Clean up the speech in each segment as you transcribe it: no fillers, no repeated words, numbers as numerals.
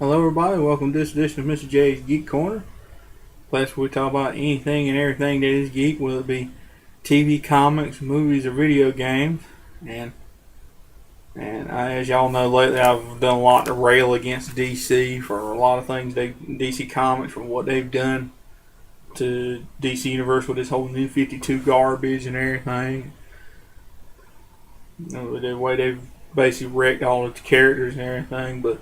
Hello, everybody. Welcome to this edition of Mr. J's Geek Corner, place where we talk about anything and everything that is geek, whether it be TV, comics, movies, or video games. And as y'all know, lately I've done a lot to rail against DC for a lot of things. DC Comics for what they've done to DC Universe with this whole New 52 garbage and everything. The way they've basically wrecked all of the characters and everything, but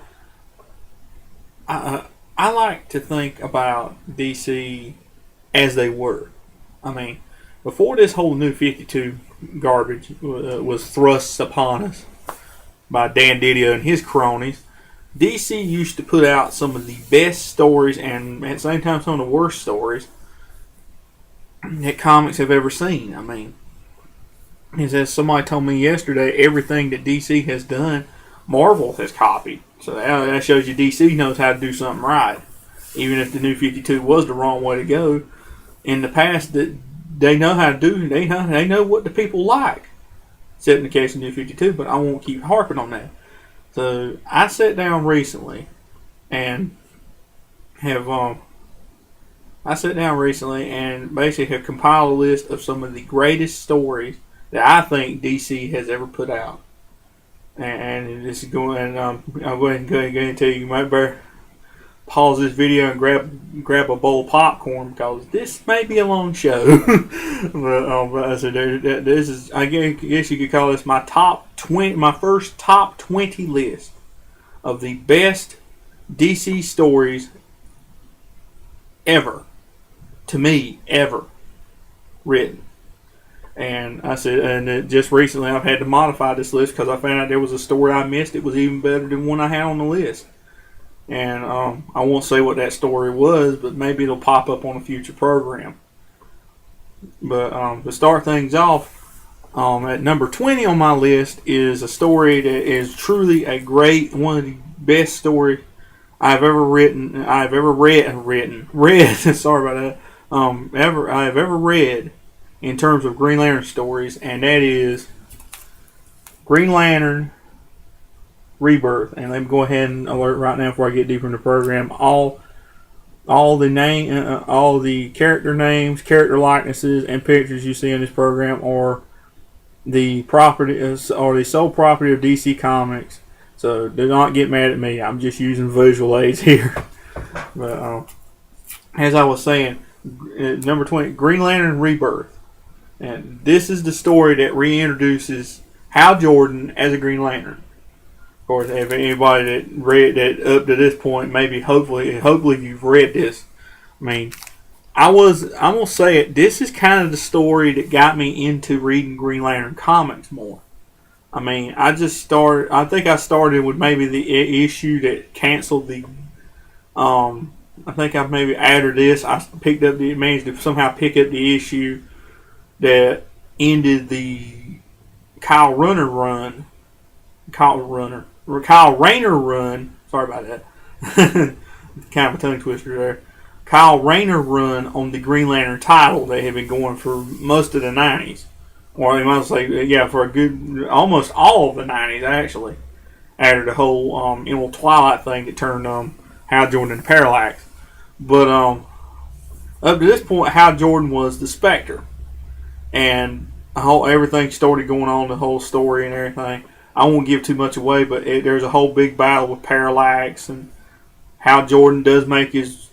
I like to think about DC as they were. I mean, before this whole New 52 garbage was thrust upon us by Dan Didio and his cronies, DC used to put out some of the best stories and at the same time some of the worst stories that comics have ever seen. I mean, as somebody told me yesterday, everything that DC has done, Marvel has copied. So that shows you DC knows how to do something right. Even if the New 52 was the wrong way to go, in the past, they know how to do. They know what the people like. Except in the case of New 52, but I won't keep harping on that. So I sat down recently and basically have compiled a list of some of the greatest stories that I think DC has ever put out. And this is going. And I'll go ahead and tell you, you might better pause this video and grab a bowl of popcorn because this may be a long show. but so this is, I guess you could call this my top 20, my first top 20 list of the best DC stories ever, to me, ever written. And I said, just recently I've had to modify this list because I found out there was a story I missed. It was even better than one I had on the list. And I won't say what that story was, but maybe it'll pop up on a future program. But to start things off, at number 20 on my list is a story that is truly one of the best stories I've ever read. Sorry about that. I've ever read in terms of Green Lantern stories, and that is Green Lantern Rebirth. And let me go ahead and alert right now before I get deeper in the program. All the character names, character likenesses, and pictures you see in this program are the sole property of DC Comics. So do not get mad at me. I'm just using visual aids here. But as I was saying, number 20, Green Lantern Rebirth. And this is the story that reintroduces Hal Jordan as a Green Lantern. Of course, if anybody that read that up to this point, hopefully you've read this. I mean, I'm gonna say it. This is kind of the story that got me into reading Green Lantern comics more. I mean, I think I started with maybe the issue that canceled the. I think I maybe after this I managed to somehow pick up the issue that ended the Kyle Rayner run. Sorry about that. Kind of a tongue twister there. Kyle Rayner run on the Green Lantern title that had been going for most of the 90s. Or I might say, yeah, for almost all of the 90s, actually. After the whole Twilight thing that turned Hal Jordan into Parallax. But up to this point, Hal Jordan was the Spectre. And everything started going on, the whole story and everything. I won't give too much away, but there's a whole big battle with Parallax, and Hal Jordan does make his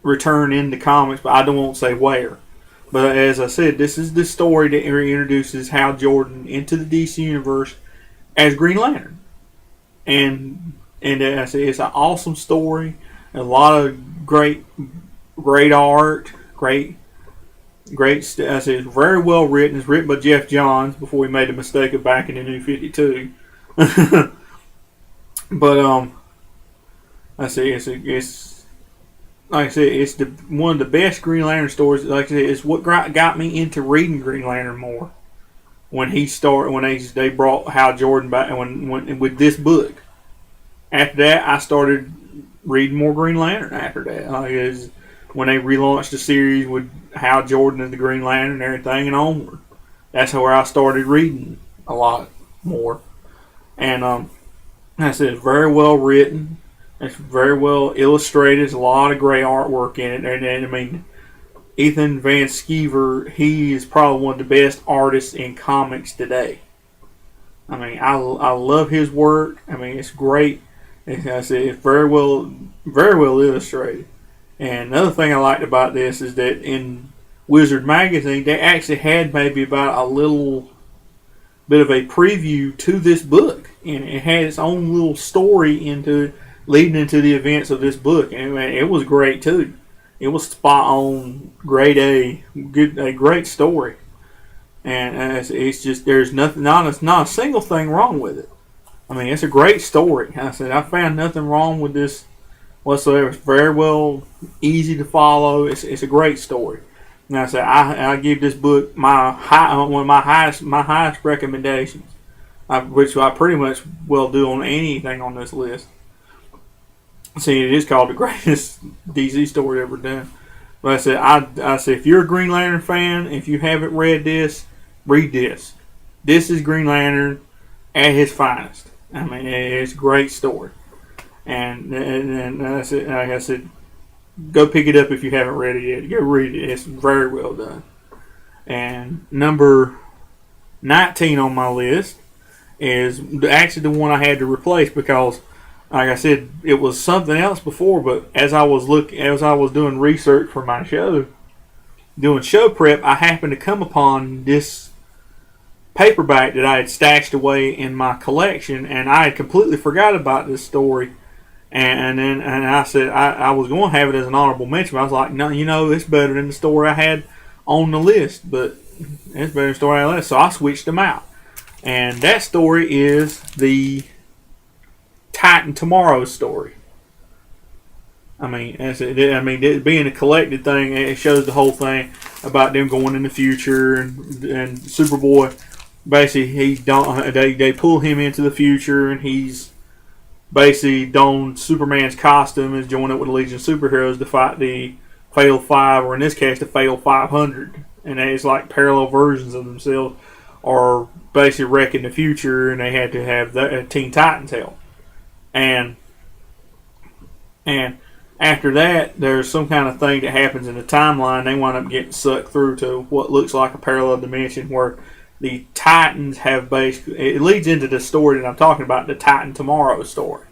return in the comics, but I won't say where. But as I said, this is the story that introduces Hal Jordan into the DC universe as Green Lantern, and I say it's an awesome story, a lot of great art, great. I say it's very well written. It's written by Jeff Johns before he made the mistake of backing the New 52. But I say it's like I said, it's one of the best Green Lantern stories. Like I said, it's what got me into reading Green Lantern more. When they brought Hal Jordan back, when with this book. After that, I started reading more Green Lantern. After that, when they relaunched the series with Hal Jordan and the Green Lantern and everything and onward. That's where I started reading a lot more. And like I said, it's very well written. It's very well illustrated. There's a lot of great artwork in it. And I mean, Ethan Van Sciver, he is probably one of the best artists in comics today. I mean, I love his work. I mean, it's great. I said, it's very well illustrated. And another thing I liked about this is that in Wizard Magazine, they actually had maybe about a little bit of a preview to this book, and it had its own little story leading into the events of this book, and it was great too. It was spot on, grade A, a great story, and it's just there's nothing, not a single thing wrong with it. I mean, it's a great story. I said I found nothing wrong with this whatsoever. It's very well easy to follow. It's a great story. And I said I give this book one of my highest recommendations, which I pretty much will do on anything on this list. See, it is called the greatest DC story ever done. But I said if you're a Green Lantern fan, if you haven't read this, read this. This is Green Lantern at his finest. I mean, it's a great story. And I said, like I said, go pick it up if you haven't read it yet. Go read it. It's very well done. And number 19 on my list is actually the one I had to replace because, like I said, it was something else before. But as I was doing research for my show, doing show prep, I happened to come upon this paperback that I had stashed away in my collection, and I had completely forgot about this story. And I said I was going to have it as an honorable mention, but I was like, no, it's better than the story I had on the list, but it's better than the story I had on the list, so I switched them out. And that story is the Titan Tomorrow story. I mean, it being a collected thing, it shows the whole thing about them going in the future, and Superboy, basically, they pull him into the future, and he's basically donned Superman's costume and joined up with the Legion of Superheroes to fight the Fatal Five, or in this case, the Fatal 500. And it's like parallel versions of themselves are basically wrecking the future, and they had to have the Teen Titans help. And after that, there's some kind of thing that happens in the timeline. They wind up getting sucked through to what looks like a parallel dimension where the Titans have basically, it leads into the story that I'm talking about, the Titan Tomorrow story,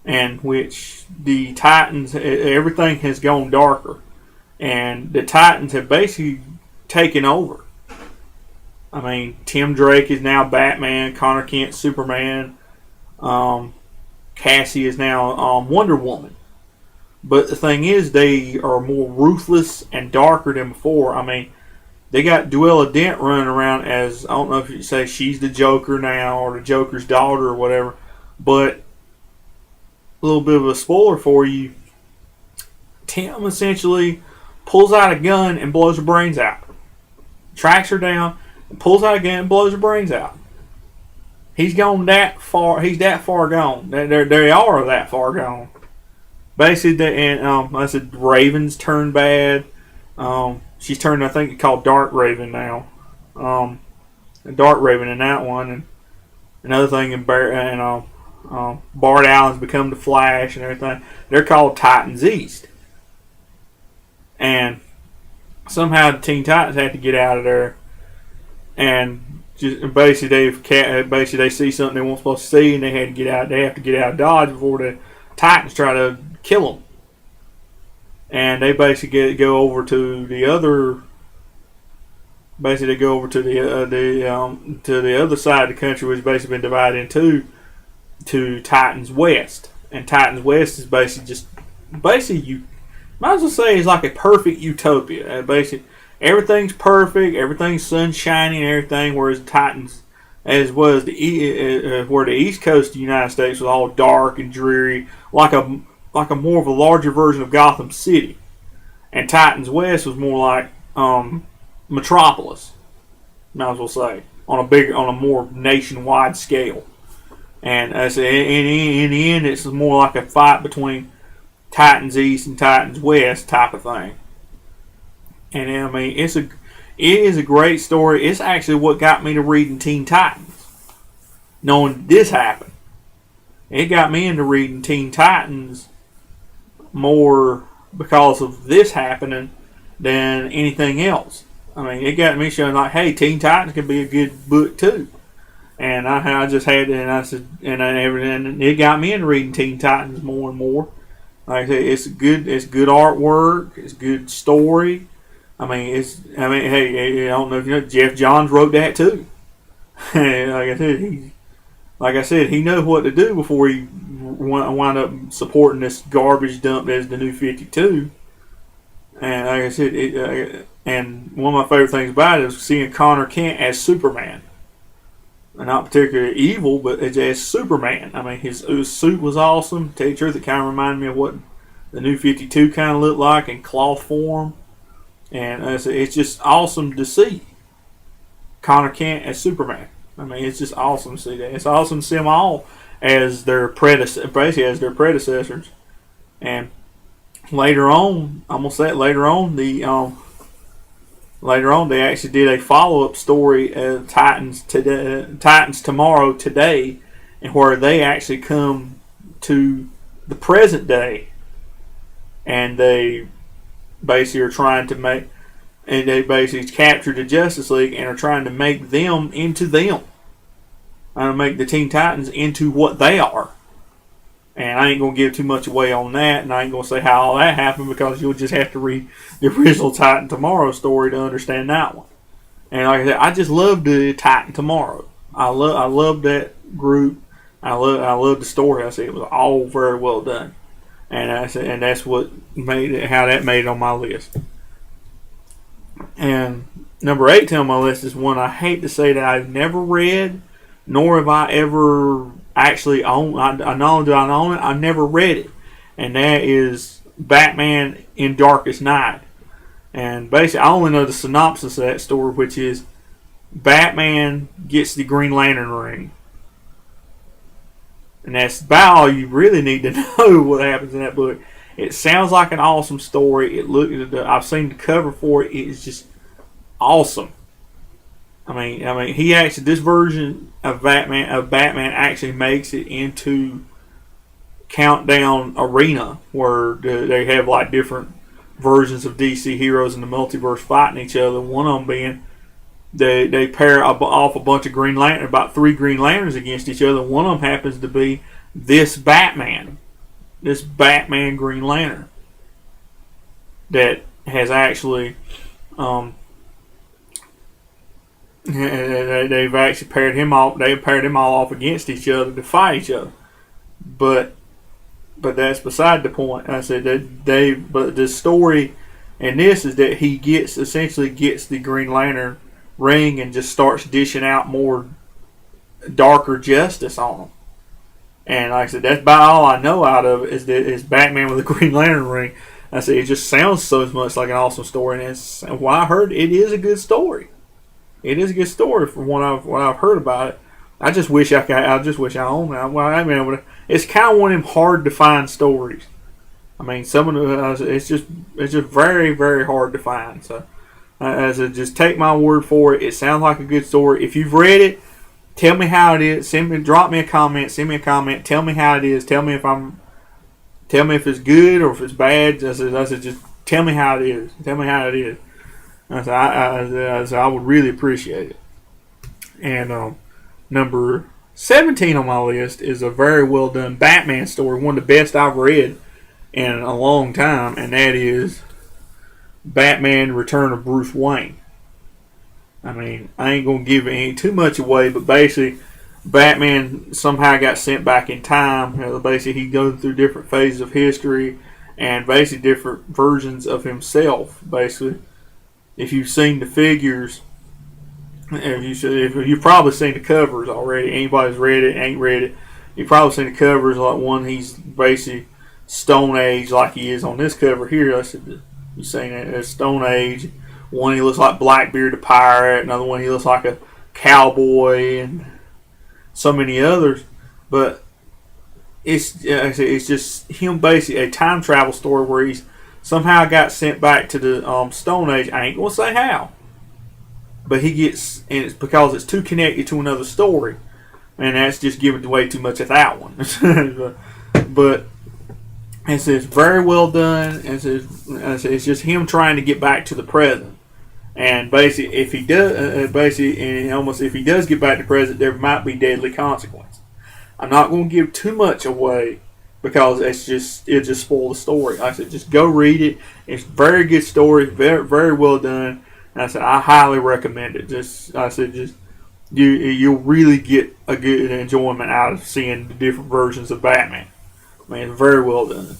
and which the Titans, everything has gone darker, and the Titans have basically taken over. I mean, Tim Drake is now Batman, Connor Kent's Superman, Cassie is now Wonder Woman. But the thing is, they are more ruthless and darker than before. I mean, they got Duella Dent running around as, I don't know if you say she's the Joker now or the Joker's daughter or whatever, but a little bit of a spoiler for you, Tim essentially pulls out a gun and blows her brains out. Tracks her down and pulls out a gun and blows her brains out. He's gone that far. He's that far gone. They are that far gone. Basically, I said Raven's turned bad. She's turned, I think, called Dark Raven now. Dark Raven in that one, and another thing Bart Allen's become the Flash and everything. They're called Titans East, and somehow the Teen Titans have to get out of there, and just basically they see something they weren't supposed to see, and they had to get out. They have to get out of Dodge before the Titans try to kill them. And they basically go over to the other. Basically, they go over to the other side of the country, which has basically been divided into to Titans West. And Titans West is basically you might as well say it's like a perfect utopia. Basically, everything's perfect, everything's sunshiny and everything. Whereas Titans, as was where the East Coast of the United States was all dark and dreary, like a more of a larger version of Gotham City, and Titans West was more like Metropolis, might as well say, on a more nationwide scale. And as in the end, it's more like a fight between Titans East and Titans West type of thing. And I mean, it is a great story. It's actually what got me to reading Teen Titans, knowing this happened. It got me into reading Teen Titans more because of this happening than anything else. I mean, it got me showing like, hey, Teen Titans could be a good book too. And I just had to, and I said, and it got me into reading Teen Titans more and more. Like I said, it's good artwork, it's good story. Hey, I don't know if you know, Jeff Johns wrote that too. Like I said, he knows what to do before he wind up supporting this garbage dump as the New 52. And like I said, and one of my favorite things about it is seeing Connor Kent as Superman. Not particularly evil, but as Superman. I mean, his suit was awesome. To tell you the truth, it kind of reminded me of what the New 52 kind of looked like in cloth form. And it's just awesome to see Connor Kent as Superman. I mean, it's just awesome to see that. It's awesome to see them all as their predecessors. And later on, I'm gonna say it. Later on, they actually did a follow-up story of Titans Tomorrow Today, and where they actually come to the present day, and they basically are trying to make, and they basically captured the Justice League and are trying to make them into them. Trying to make the Teen Titans into what they are. And I ain't going to give too much away on that, and I ain't going to say how all that happened, because you'll just have to read the original Titan Tomorrow story to understand that one. And like I said, I just love the Titan Tomorrow. I love that group. I love the story. I said it was all very well done. And I said, and that's what made it, how that made it on my list. And number 18 on my list is one I hate to say that I've never read, nor have I ever actually owned. I not only do I own it, I've never read it, and that is Batman in Darkest Night. And basically, I only know the synopsis of that story, which is Batman gets the Green Lantern ring, and that's about all you really need to know what happens in that book. It sounds like an awesome story. I've seen the cover for it. It's just awesome. I mean, he actually, this version of Batman actually makes it into Countdown Arena, where they have like different versions of DC heroes in the multiverse fighting each other. One of them being they pair off a bunch of Green Lantern, about 3 Green Lanterns against each other. One of them happens to be this Batman Green Lantern that has actually. They've actually paired him all. They paired him all off against each other to fight each other, but that's beside the point. I said that but the story in this is that he essentially gets the Green Lantern ring and just starts dishing out more darker justice on them. And like I said, that's about all I know out of it is Batman with a Green Lantern ring. I said it just sounds so much like an awesome story, and what I heard, it is a good story. It is a good story from what I've heard about it. I just wish I owned it. Well, I mean, it's kind of one of them hard to find stories. I mean, some of it's just very, very hard to find. So, just take my word for it. It sounds like a good story. If you've read it, tell me how it is. Drop me a comment. Send me a comment. Tell me how it is. Tell me if it's good or if it's bad. I said, just tell me how it is. Tell me how it is. I would really appreciate it. And number 17 on my list is a very well done Batman story, one of the best I've read in a long time, and that is Batman Return of Bruce Wayne. I mean, I ain't going to give too much away, but basically Batman somehow got sent back in time. Basically, he goes through different phases of history and basically different versions of himself, basically. If you've seen the figures, if you've probably seen the covers already, anybody's read it, ain't read it, you've probably seen the covers. Like one, he's basically Stone Age, like he is on this cover here. I said, you've seen it as Stone Age. One, he looks like Blackbeard the pirate. Another one, he looks like a cowboy, and so many others. But it's just him, basically a time travel story where he's somehow got sent back to the Stone Age. I ain't going to say how. But he gets, and it's because it's too connected to another story. and that's just giving away too much of that one. But it's very well done. It's just him trying to get back to the present, and basically, if he does, if he does get back to the present, there might be deadly consequences. I'm not going to give too much away because it'll just spoil the story. Like I said, just go read it. It's a very good story, very very well done. And I said I highly recommend it. You'll really get a good enjoyment out of seeing the different versions of Batman. I mean, it's very well done.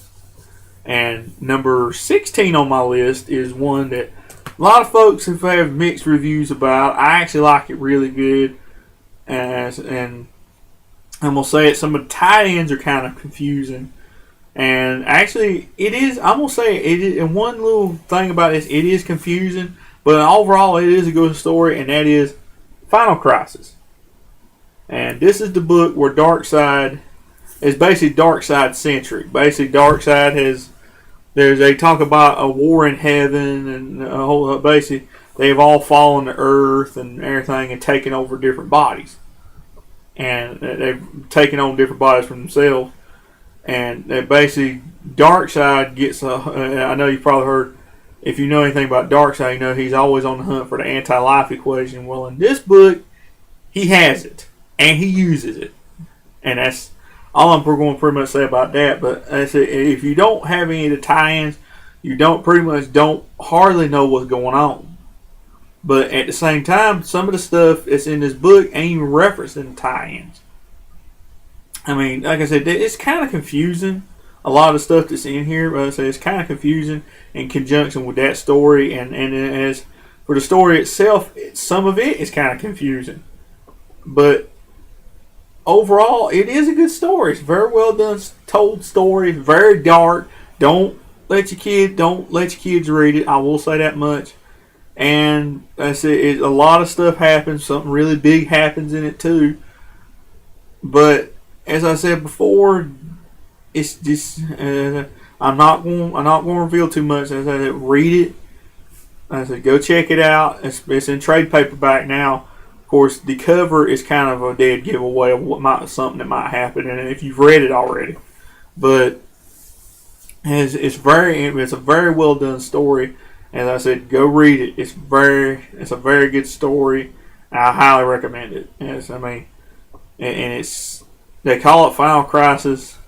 And number 16 on my list is one that a lot of folks have had mixed reviews about. I actually like it really good, and I'm going to say it, some of the tie-ins are kind of confusing. And actually, it is, I'm going to say it is, and one little thing about this, it is confusing, but overall it is a good story, and that is Final Crisis. And this is the book where Darkseid is basically Darkseid centric. Basically, Darkseid they talk about a war in heaven, and basically they've all fallen to Earth and everything and taken over different bodies. And they've taken on different bodies from themselves. And they basically, Darkseid gets I know you've probably heard, if you know anything about Darkseid, you know he's always on the hunt for the anti-life equation. Well, in this book, he has it. And he uses it. And that's all I'm going to pretty much say about that. But if you don't have any of the tie-ins, you don't hardly know what's going on. But at the same time, some of the stuff that's in this book ain't even referenced in the tie-ins. I mean, like I said, it's kind of confusing. A lot of the stuff that's in here, but I say it's kind of confusing in conjunction with that story. And as for the story itself, some of it is kind of confusing. But overall, it is a good story. It's a very well done, told story. It's very dark. Don't let your kids read it. I will say that much. And I said, a lot of stuff happens. Something really big happens in it too. But as I said before, it's just I'm not going to reveal too much. As I said, read it. I said, go check it out. It's in trade paperback now. Of course, the cover is kind of a dead giveaway of something that might happen, and if you've read it already. But it's a very well done story. As I said, go read it. It's a very good story. I highly recommend it. They call it Final Crisis,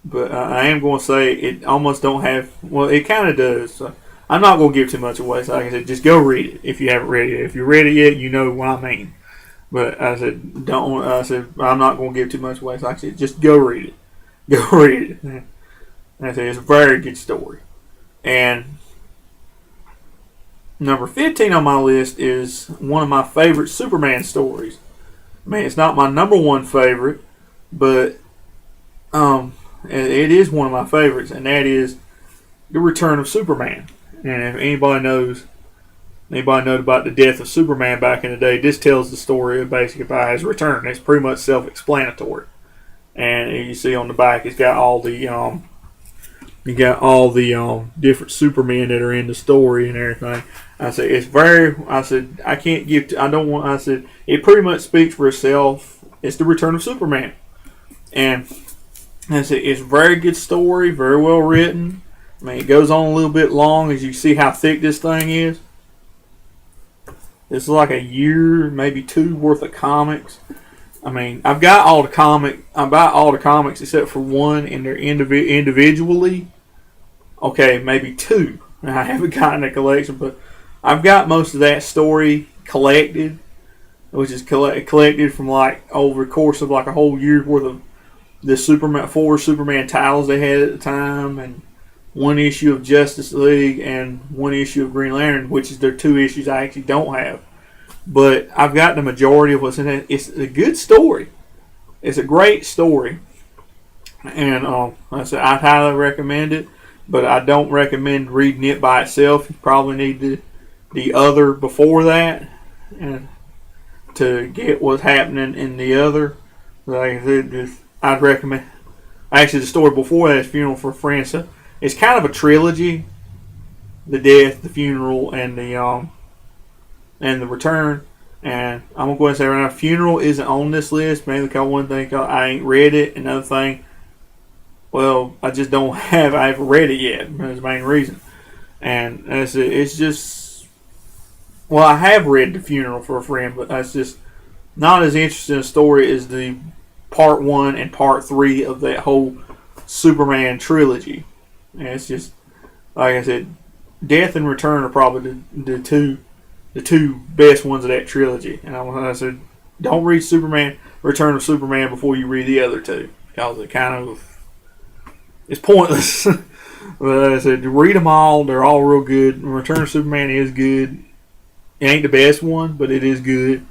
but I am going to say it almost don't have. Well, it kind of does. So I'm not going to give too much away. So like I said, just go read it if you haven't read it. If you read it yet, you know what I mean. But I said, don't. I said I'm not going to give too much away. So like I said, just go read it. Go read it. And I said it's a very good story. And number 15 on my list is one of my favorite Superman stories. I mean, it's not my number one favorite, but it is one of my favorites, and that is The Return of Superman. And if anybody knows about the death of Superman back in the day, this tells the story basically about his return. It's pretty much self-explanatory. And you see on the back, it's got all the different Supermen that are in the story and everything. I said it pretty much speaks for itself. It's the return of Superman. And I said it's a very good story, very well written. I mean, it goes on a little bit long as you see how thick this thing is. This is like a year, maybe two worth of comics. I mean, I've got all the comics except for one, and they're individually. Okay, maybe two. I haven't gotten a collection, but I've got most of that story collected, which is collected from like over the course of like a whole year's worth of the four Superman titles they had at the time, and one issue of Justice League and one issue of Green Lantern, which is their two issues I actually don't have. But I've got the majority of what's in it. It's a good story. It's a great story, and I said I'd highly recommend it. But I don't recommend reading it by itself. You probably need the other before that and to get what's happening in the other. Like I said, I'd recommend. Actually, the story before that is Funeral for a Friend. So it's kind of a trilogy: the death, the funeral, and the return. And I'm gonna go ahead and say right now, Funeral isn't on this list. Mainly because one thing, I ain't read it. Another thing, well, I just don't have. I haven't read it yet. That's the main reason. And it's just, well, I have read The Funeral for a Friend, but that's just not as interesting a story as the part 1 and part 3 of that whole Superman trilogy. And it's just, like I said, Death and Return are probably the two best ones of that trilogy. And I said, don't read Return of Superman before you read the other two, because it's pointless. But I said, read them all. They're all real good. Return of Superman is good. It ain't the best one, but it is good.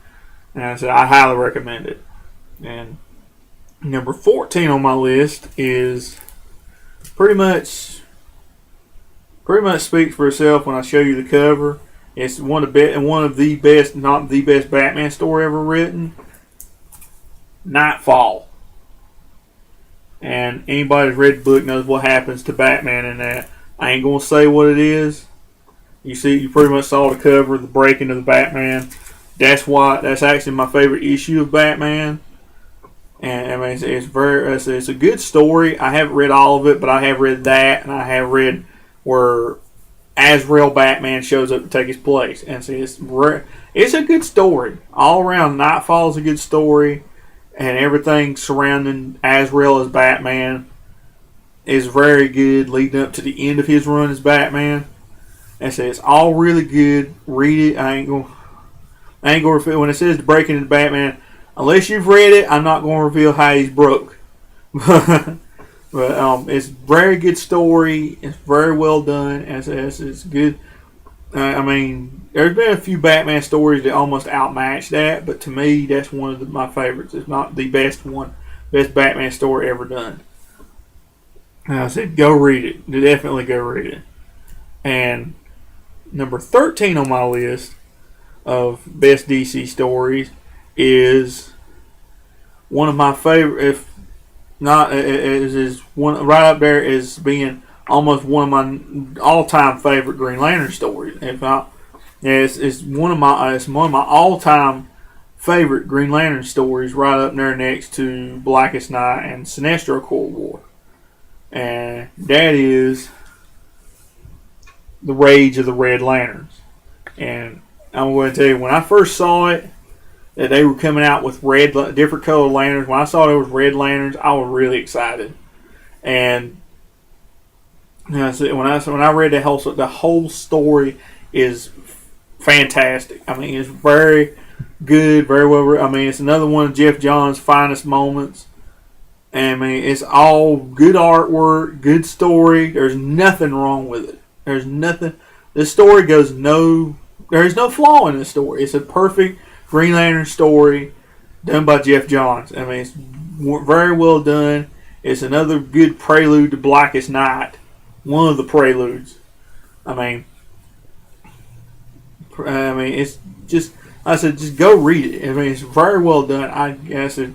And I said, I highly recommend it. And number 14 on my list is pretty much speaks for itself when I show you the cover. It's one of the best, not the best Batman story ever written. Nightfall. And anybody that's read the book knows what happens to Batman in that. I ain't gonna say what it is. You pretty much saw the cover, the breaking of the Batman. That's actually my favorite issue of Batman. And I mean, it's a good story. I haven't read all of it, but I have read that, and I have read where Azrael Batman shows up to take his place. And see, it's a good story all around. Nightfall is a good story, and everything surrounding Azrael as Batman is very good, leading up to the end of his run as Batman. And so it's all really good. Read it. I ain't gonna reveal when it says the breaking of Batman. Unless you've read it, I'm not gonna reveal how he's broke. But it's a very good story. It's very well done. It's good. I mean, there's been a few Batman stories that almost outmatch that, but to me, that's one of my favorites. It's not the best Batman story ever done. And I said, go read it. Definitely go read it. And number 13 on my list of best DC stories is one of my favorite, if not, is one right up there as being almost one of my all-time favorite Green Lantern stories. If not, it's one of my all-time favorite Green Lantern stories, right up there next to Blackest Night and Sinestro Cold War, and that is The Rage of the Red Lanterns. And I'm going to tell you, when I first saw it, that they were coming out with different colored lanterns. When I saw there was red lanterns, I was really excited. And when I read the whole story is fantastic. I mean, it's very good, very well written. I mean, it's another one of Jeff Johns' finest moments. And I mean, it's all good artwork, good story. There's nothing wrong with it. There's nothing. This story there's no flaw in this story. It's a perfect Green Lantern story done by Jeff Johns. I mean, it's very well done. It's another good prelude to Blackest Night. One of the preludes. I mean, it's just, I said, just go read it. I mean, it's very well done. I said,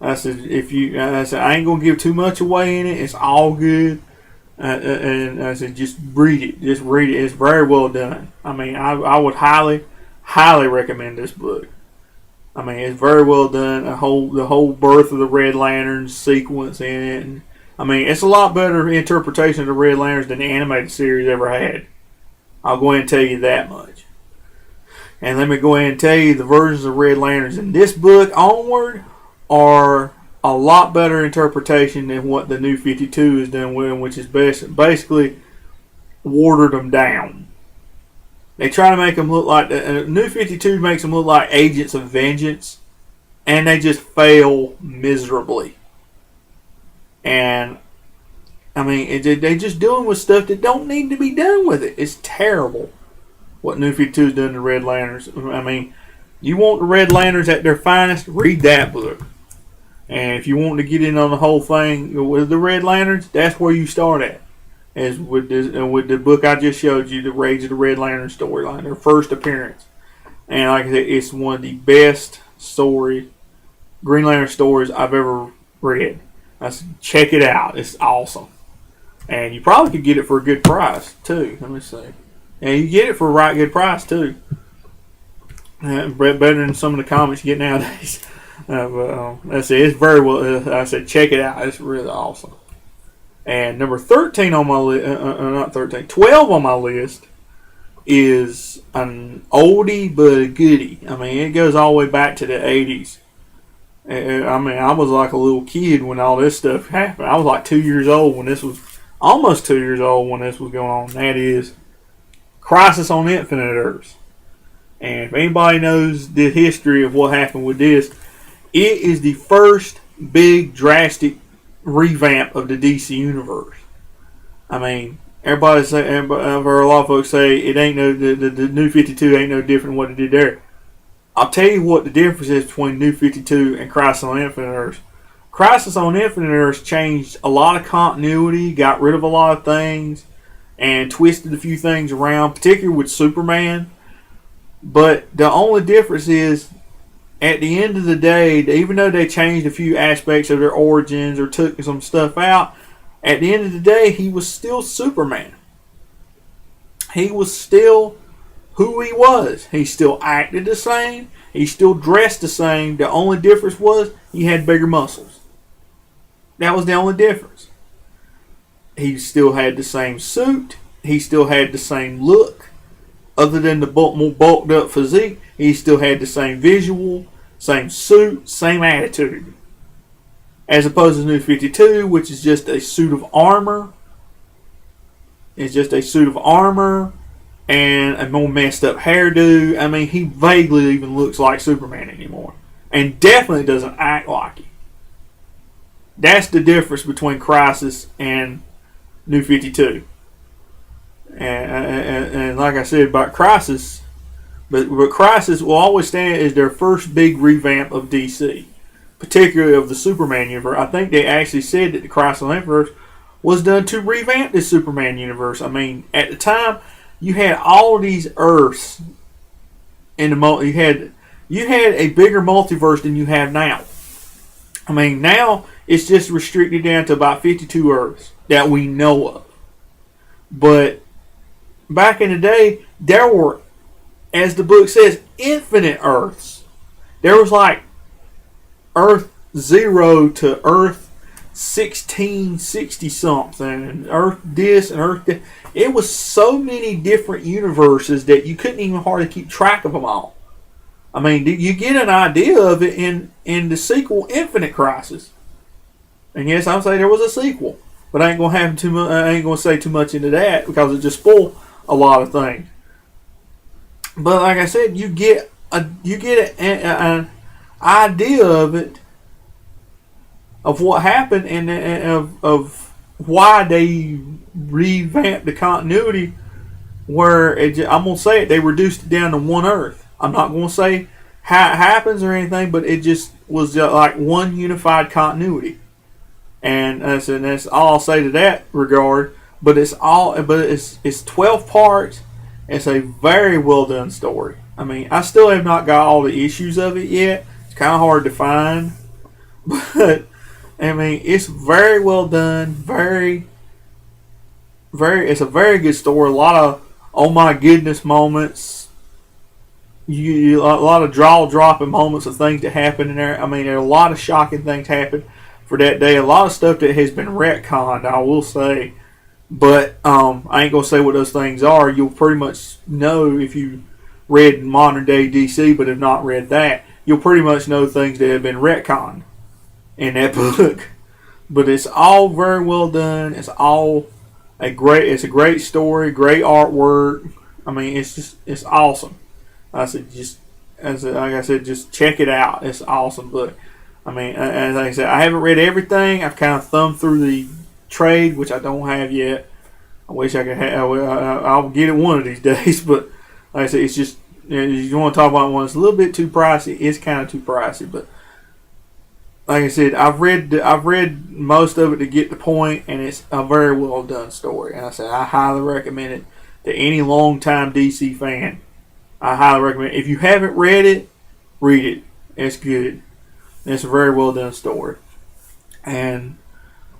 I ain't gonna give too much away in it. It's all good. And I said, just read it. Just read it. It's very well done. I mean, I would highly recommend this book. I mean, it's very well done. The whole birth of the Red Lanterns sequence in it. And, I mean, it's a lot better interpretation of the Red Lanterns than the animated series ever had. I'll go ahead and tell you that much. And let me go ahead and tell you, the versions of Red Lanterns in this book onward are a lot better interpretation than what the New 52 is done with, which is basically watered them down. They try to make them look like New 52 makes them look like agents of vengeance, and they just fail miserably. And I mean, they just doing with stuff that don't need to be done with it. It's terrible what New 52 has done to Red Lanterns. I mean, you want the Red Lanterns at their finest, read that book. And if you want to get in on the whole thing with the Red Lanterns, that's where you start at. As with the book I just showed you, The Rage of the Red Lantern storyline, their first appearance. And like I said, it's one of the best Green Lantern stories I've ever read. I said, check it out. It's awesome. And you probably could get it for a good price, too. Let me see. And you get it for a right good price, too. Better than some of the comics you get nowadays. That's it. It's very well. I said, check it out. It's really awesome. And number 13 on my list, not 13, 12 on my list is an oldie but a goodie. I mean, it goes all the way back to the 80s. I mean, I was like a little kid when all this stuff happened. I was like 2 years old when this was, almost 2 years old when this was going on. That is Crisis on Infinite Earths. And if anybody knows the history of what happened with this, it is the first big drastic revamp of the DC universe. I mean, everybody say, I've heard a lot of folks say it ain't no the New 52 ain't no different than what it did there. I'll tell you what the difference is between New 52 and Crisis on Infinite Earths. Crisis on Infinite Earths changed a lot of continuity, got rid of a lot of things, and twisted a few things around, particularly with Superman. But the only difference is, at the end of the day, even though they changed a few aspects of their origins or took some stuff out, at the end of the day, he was still Superman. He was still who he was. He still acted the same. He still dressed the same. The only difference was he had bigger muscles. That was the only difference. He still had the same suit. He still had the same look. Other than the more bulked up physique, he still had the same visual, same suit, same attitude. As opposed to New 52, which is just a suit of armor. It's just a suit of armor and a more messed up hairdo. I mean, he vaguely even looks like Superman anymore. And definitely doesn't act like him. That's the difference between Crisis and New 52. And like I said about Crisis, but Crisis will always stand as their first big revamp of DC, particularly of the Superman universe. I think they actually said that the Crisis on Infinite Earths was done to revamp the Superman universe. I mean, at the time, you had all of these Earths in the you had a bigger multiverse than you have now. I mean, now it's just restricted down to about 52 Earths that we know of. But back in the day, there were, as the book says, infinite Earths. There was like Earth 0 to Earth 1660 something, and Earth this and Earth that. It was so many different universes that you couldn't even hardly keep track of them all. I mean, you get an idea of it in the sequel Infinite Crisis. And yes, I'm saying there was a sequel, but I ain't gonna have too much. I ain't gonna say too much into that because it just spoiled a lot of things. But like I said, you get an idea of it, of what happened, and of why they revamped the continuity. Where I'm gonna say it, they reduced it down to one Earth. I'm not gonna say how it happens or anything, but it just was like one unified continuity. And that's all I'll say to that regard. But it's 12 parts. It's a very well done story. I mean, I still have not got all the issues of it yet. It's kind of hard to find, but I mean, it's very well done. It's a very good story. A lot of oh my goodness moments. A lot of jaw dropping moments of things that happen in there. I mean, there are a lot of shocking things happen for that day. A lot of stuff that has been retconned, I will say. But I ain't gonna say what those things are. You'll pretty much know if you read modern day DC, but have not read that. You'll pretty much know things that have been retconned in that book. But it's all very well done. It's a great story, great artwork. I mean, it's awesome. Like I said, just check it out. It's an awesome book. I mean, as I said, I haven't read everything. I've kind of thumbed through the trade, which I don't have yet. I wish I could have. I'll get it one of these days. But like I said, it's just, you want to talk about one that's a little bit too pricey. It's kind of too pricey, but like I said, I've read most of it to get the point, and it's a very well done story. And I highly recommend it to any long-time DC fan. I highly recommend it. If you haven't read it, read it. It's good. It's a very well done story. And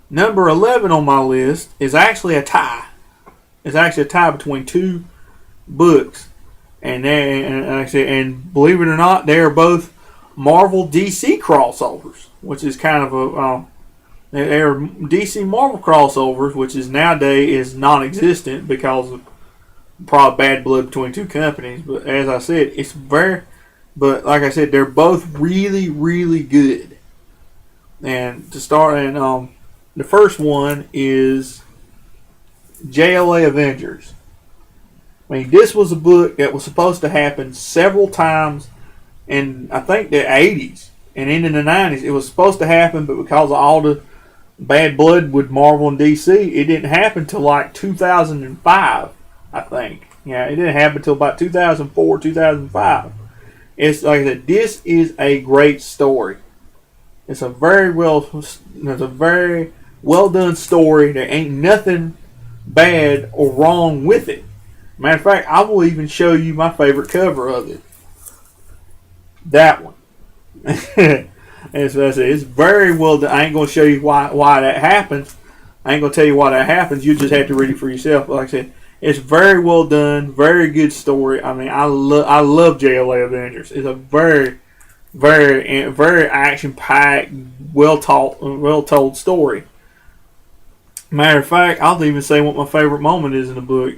number 11 on my list is actually a tie. It's actually a tie between two books. and like I said, and believe it or not, they are both Marvel DC crossovers, which is kind of a they are DC Marvel crossovers, which is nowadays is non-existent because of probably bad blood between two companies. But as I said, but like I said, they're both really, really good. And to start, and the first one is JLA Avengers. I mean, this was a book that was supposed to happen several times in, I think, the 80s and into the 90s. It was supposed to happen, but because of all the bad blood with Marvel and DC, it didn't happen till like 2005, I think. Yeah, it didn't happen till about 2004, 2005. It's like I said, this is a great story. It's a very well done story. There ain't nothing bad or wrong with it. Matter of fact, I will even show you my favorite cover of it. That one. As I said, it's very well done. I ain't going to show you why that happens. I ain't going to tell you why that happens. You just have to read it for yourself. But like I said, it's very well done. Very good story. I mean, I love JLA Avengers. It's a very, very action-packed, well-told story. Matter of fact, I'll even say what my favorite moment is in the book.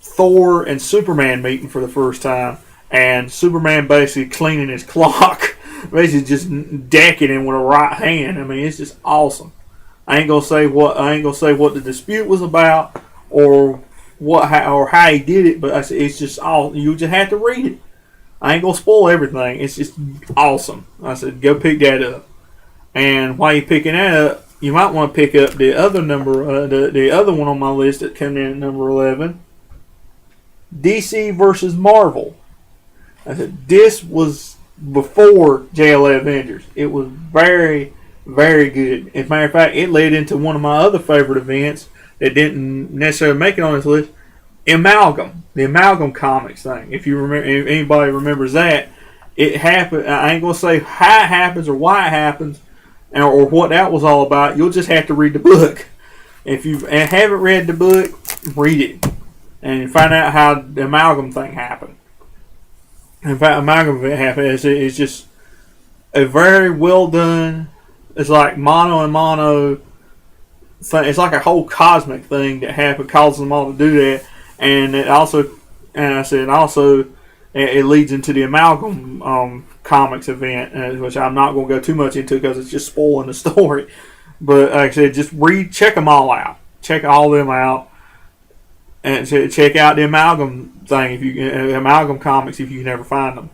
Thor and Superman meeting for the first time, and Superman basically cleaning his clock, basically just decking him with a right hand. I mean, it's just awesome. I ain't gonna say what the dispute was about or how he did it, but it's just all you just have to read it. I ain't gonna spoil everything. It's just awesome. I said, go pick that up. And while you're picking that up, you might want to pick up the other number, the other one on my list that came in at number 11. DC versus Marvel. I said this was before JLA Avengers. It was very, very good. As a matter of fact, it led into one of my other favorite events that didn't necessarily make it on this list. Amalgam, the Amalgam Comics thing. If you remember, if anybody remembers that, it happened. I ain't gonna say how it happens or why it happens, or what that was all about. You'll just have to read the book. If you haven't read the book, read it and find out how the Amalgam thing happened. In fact, Amalgam happened. It's just a very well done. It's like mono and mono. It's like a whole cosmic thing that happened, causes them all to do that. And it also, it leads into the Amalgam Comics event, which I'm not going to go too much into because it's just spoiling the story. But like I said, just check them all out. Check all of them out, and check out the Amalgam thing Amalgam Comics if you can ever find them.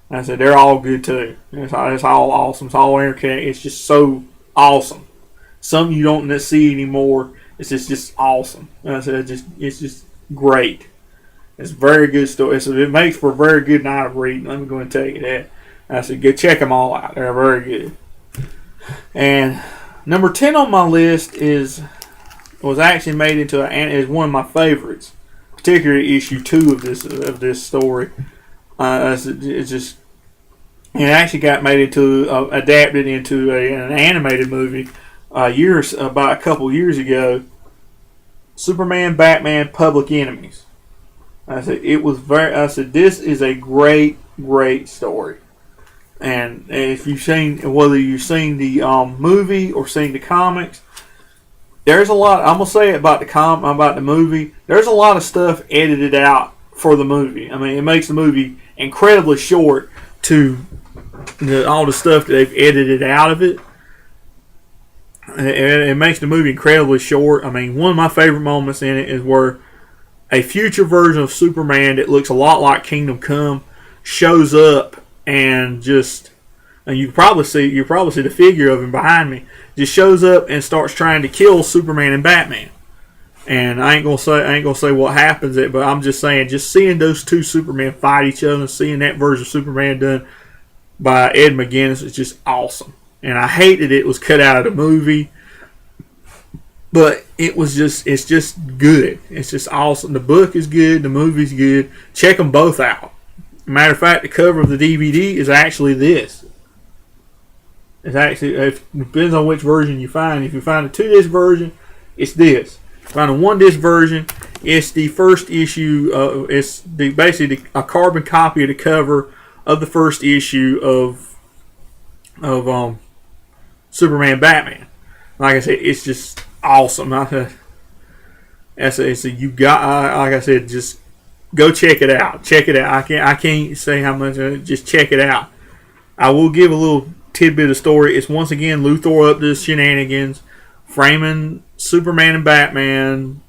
And I said they're all good too. It's all awesome. It's all interconnected. It's just so awesome. Something you don't see anymore. It's just awesome. And I said it's just great. It's a very good story. It makes for a very good night of reading. Let me go and tell you that. I said, go check them all out. They're very good. And number 10 on my list was actually made into is one of my favorites, particularly issue 2 of this story. It actually got made into adapted into an animated movie about a couple years ago. Superman, Batman, Public Enemies. I said this is a great story. And if whether you've seen the movie or seen the comics, there's a lot. I'm gonna say about the movie. There's a lot of stuff edited out for the movie. I mean, it makes the movie incredibly short to all the stuff that they've edited out of it. It makes the movie incredibly short. I mean, one of my favorite moments in it is where a future version of Superman that looks a lot like Kingdom Come shows up and you probably see the figure of him behind me, just shows up and starts trying to kill Superman and Batman. And I ain't gonna say what happens, but I'm just saying, just seeing those two Supermen fight each other, and seeing that version of Superman done by Ed McGuinness is just awesome. And I hate that it was cut out of the movie, but it's just good. It's just awesome. The book is good. The movie's good. Check them both out. Matter of fact, the cover of the DVD is actually this. It depends on which version you find. If you find a 2-disc version, it's this. If you find a 1-disc version, It's the first issue. It's basically a carbon copy of the cover of the first issue of Superman Batman. Like I said, it's just awesome. You got, like I said, just go check it out. Check it out. I can't say how much. Just check it out. I will give a little tidbit of story. It's once again Luthor up to his shenanigans, framing Superman and Batman.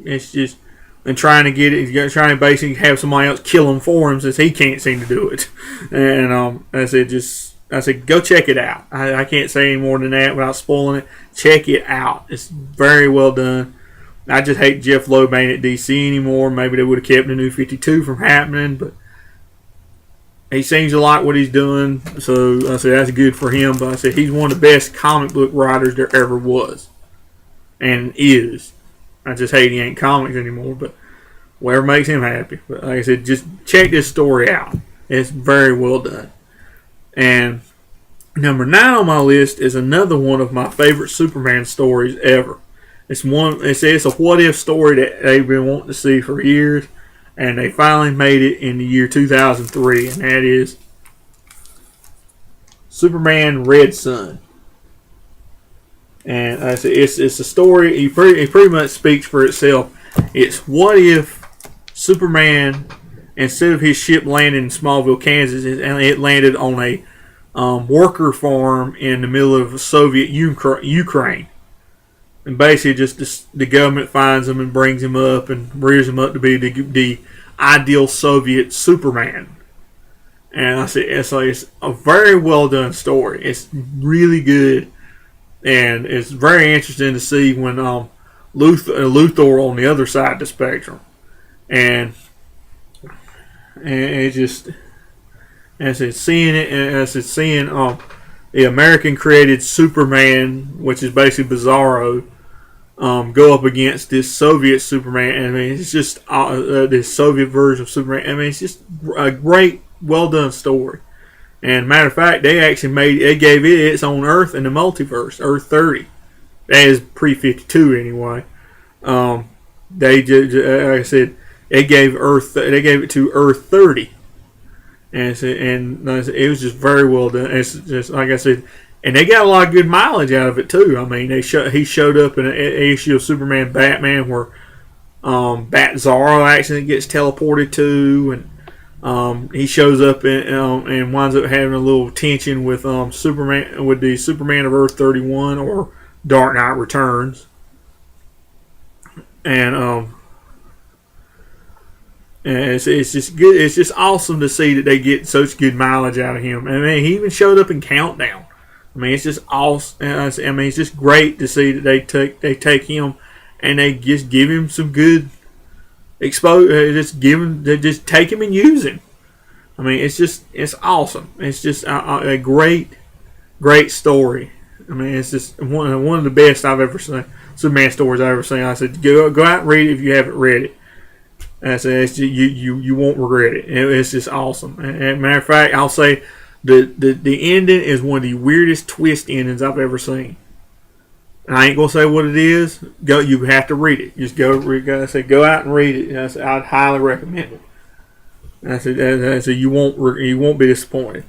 It's just and trying to get it. He's trying to basically have somebody else kill him for him since he can't seem to do it. And I said, go check it out. I can't say any more than that without spoiling it. Check it out. It's very well done. I just hate Jeff Loeb ain't at DC anymore. Maybe they would have kept the New 52 from happening, but he seems to like what he's doing. So I said that's good for him. But I said he's one of the best comic book writers there ever was, and is. I just hate he ain't comics anymore. But whatever makes him happy. But like I said, just check this story out. It's very well done. And number 9 on my list is another one of my favorite Superman stories ever. It's a what if story that they've been wanting to see for years, and they finally made it in the year 2003, and that is Superman Red Sun. And it's a story. It pretty much speaks for itself. It's what if Superman, instead of his ship landing in Smallville, Kansas, it landed on a worker farm in the middle of Soviet Ukraine. And basically, just the government finds him and brings him up and rears him up to be the ideal Soviet Superman. And I say it's a very well done story. It's really good, and it's very interesting to see when Luthor on the other side of the spectrum, and it just as it's seeing it, as it's seeing the American created Superman, which is basically Bizarro. Go up against this Soviet Superman. I mean, it's just this Soviet version of Superman. I mean, it's just a great, well done story. And matter of fact, they gave it its own Earth in the multiverse, Earth 30. That is pre-52 anyway. Like I said, they gave it to Earth 30, and it was just very well done. It's just like I said. And they got a lot of good mileage out of it too. I mean, he showed up in an issue of Superman Batman where Bat Zorro actually gets teleported to, and he shows up and winds up having a little tension with Superman, with the Superman of Earth 31 or Dark Knight Returns, and it's just good. It's just awesome to see that they get such good mileage out of him. I mean, he even showed up in Countdown. I mean, it's just awesome. I mean, it's just great to see that they take him and they just give him some good exposure. They just take him and use him. I mean, it's awesome. It's just a great story. I mean, it's just one of the best I've ever seen. Superman stories I've ever seen. I said, go out and read it if you haven't read it. And I said, you won't regret it. It's just awesome. And matter of fact, I'll say. The ending is one of the weirdest twist endings I've ever seen. And I ain't gonna say what it is. You have to read it. Just go out and read it. I'd highly recommend it. I said you won't be disappointed.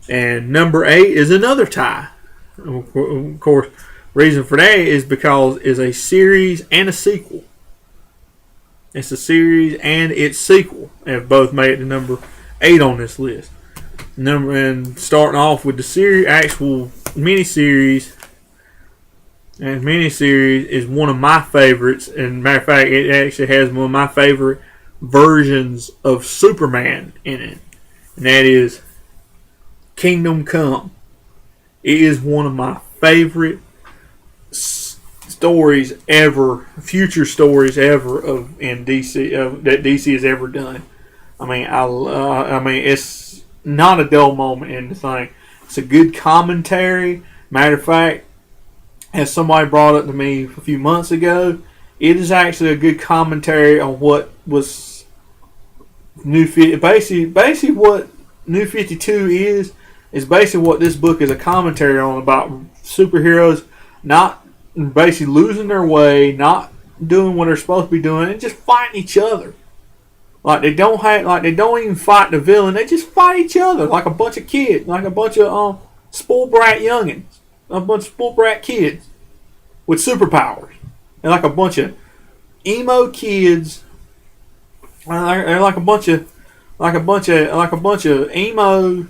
And number 8 is another tie. Of course, reason for that is because it's a series and a sequel. It's a series and its sequel have both made it to number 8 on this list. And starting off with the actual miniseries, and miniseries is one of my favorites. And matter of fact, it actually has one of my favorite versions of Superman in it, and that is Kingdom Come. It is one of my favorite stories ever, future stories ever in DC that DC has ever done. I mean, it's not a dull moment in the thing. It's a good commentary. Matter of fact, as somebody brought up to me a few months ago, it is actually a good commentary on what was basically what New 52 is basically what this book is a commentary on, about superheroes not basically losing their way, not doing what they're supposed to be doing and just fighting each other. Like they don't even fight the villain. They just fight each other like a bunch of kids, like a bunch of spoiled brat youngins, a bunch of spoiled brat kids with superpowers, and like a bunch of emo kids. They're like a bunch of emo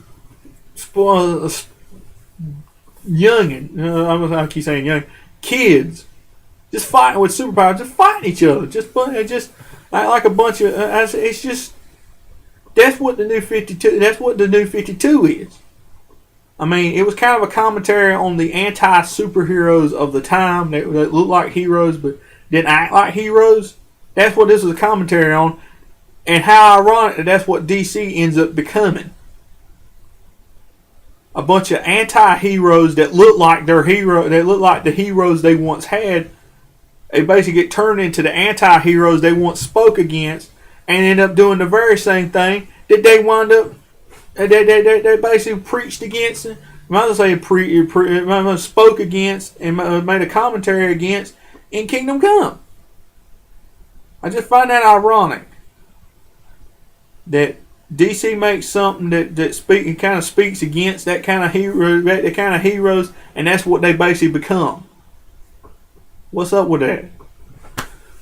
spoiled youngin. I keep saying young kids, just fighting with superpowers, just fighting each other, just like a bunch of. It's just that's what the new 52. That's what the new 52 is. I mean, it was kind of a commentary on the anti-superheroes of the time that looked like heroes but didn't act like heroes. That's what this is a commentary on, and how ironic that that's what DC ends up becoming. A bunch of anti-heroes that look like their hero, that look like the heroes they once had. They basically get turned into the anti-heroes they once spoke against, and end up doing the very same thing that they wound up. They basically preached against. Might as well say spoke against and made a commentary against in Kingdom Come. I just find that ironic that DC makes something that kind of speaks against that kind of heroes, and that's what they basically become. What's up with that?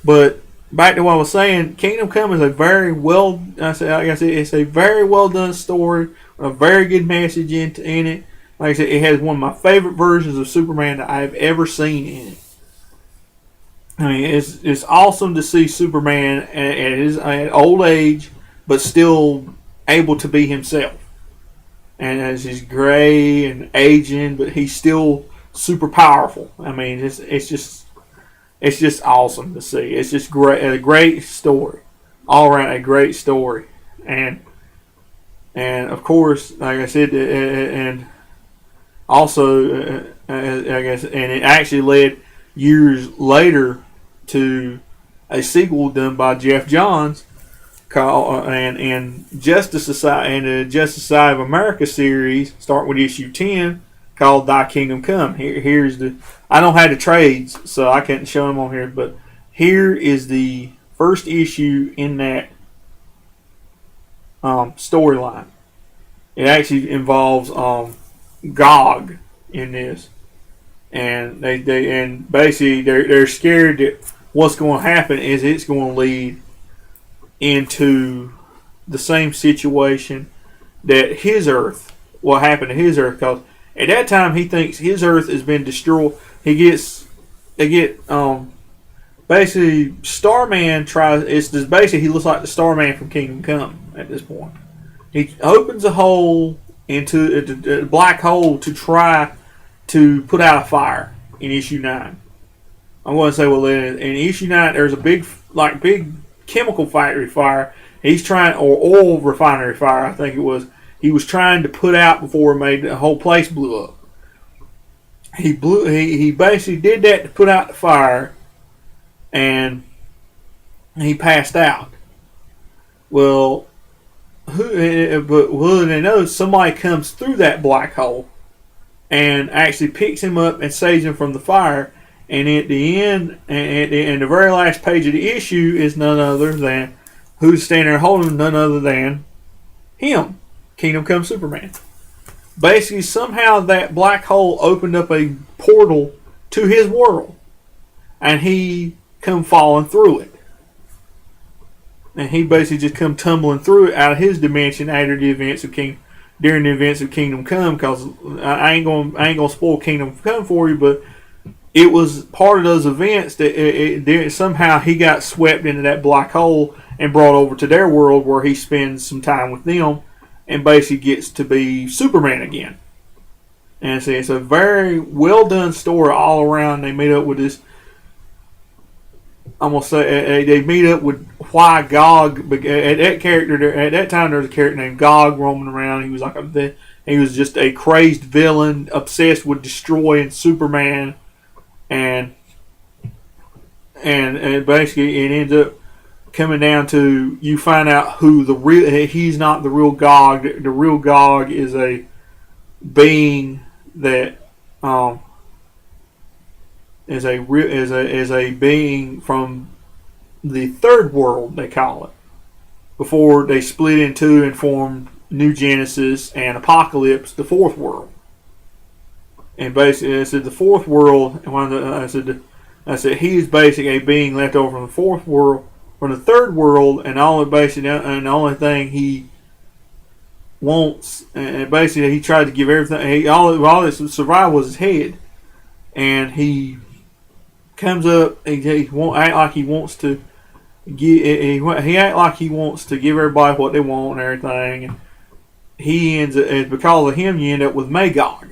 But back to what I was saying, Kingdom Come is a very well, it's a very well done story, a very good message in it. Like I said, it has one of my favorite versions of Superman that I've ever seen in it. I mean, it's awesome to see Superman at his old age, but still able to be himself. And as he's gray and aging, but he's still super powerful. I mean, it's just awesome to see. It's just a great story, all around a great story, and of course, like I said, and also I guess, and it actually led years later to a sequel done by Jeff Johns called and Justice Society and the Justice Society of America series, starting with issue 10, called Thy Kingdom Come. Here's the. I don't have the trades, so I can't show them on here. But here is the first issue in that storyline. It actually involves Gog in this, and and basically they're scared that what's going to happen is it's going to lead into the same situation that his Earth, what happened to his Earth, because at that time he thinks his Earth has been destroyed. Basically Starman tries. It's just basically he looks like the Starman from Kingdom Come at this point. He opens a hole into a black hole to try to put out a fire in issue 9. I'm going to say, well, in issue 9 there's a big chemical factory fire. He's trying, or oil refinery fire, I think it was. He was trying to put out before the whole place blew up. He basically did that to put out the fire, and he passed out. Well, who they know, somebody comes through that black hole and actually picks him up and saves him from the fire. And at the end, and the very last page of the issue is none other than who's standing there holding him, none other than him, Kingdom Come Superman. Basically, somehow that black hole opened up a portal to his world, and he come falling through it. And he basically just come tumbling through it out of his dimension during the events of Kingdom Come. Because I ain't gonna spoil Kingdom Come for you, but it was part of those events that somehow he got swept into that black hole and brought over to their world, where he spends some time with them and basically gets to be Superman again. And so it's a very well done story all around. They meet up with this. I'm gonna say they meet up with why Gog. At that time there was a character named Gog roaming around. He was he was just a crazed villain, obsessed with destroying Superman, and basically it ends up coming down to, you find out he's not the real Gog. The real Gog is a being that is a being from the third world, they call it, before they split in two and formed New Genesis and Apocalypse, the fourth world. And basically, I said the fourth world. And I said he is basically a being left over from the fourth world, from the third world, and the only thing he wants, and basically he tried to give everything. All this survival was his head, and he comes up. He won't act like he wants to. He act like he wants to give everybody what they want and everything. And he ends up, because of him, you end up with Magog.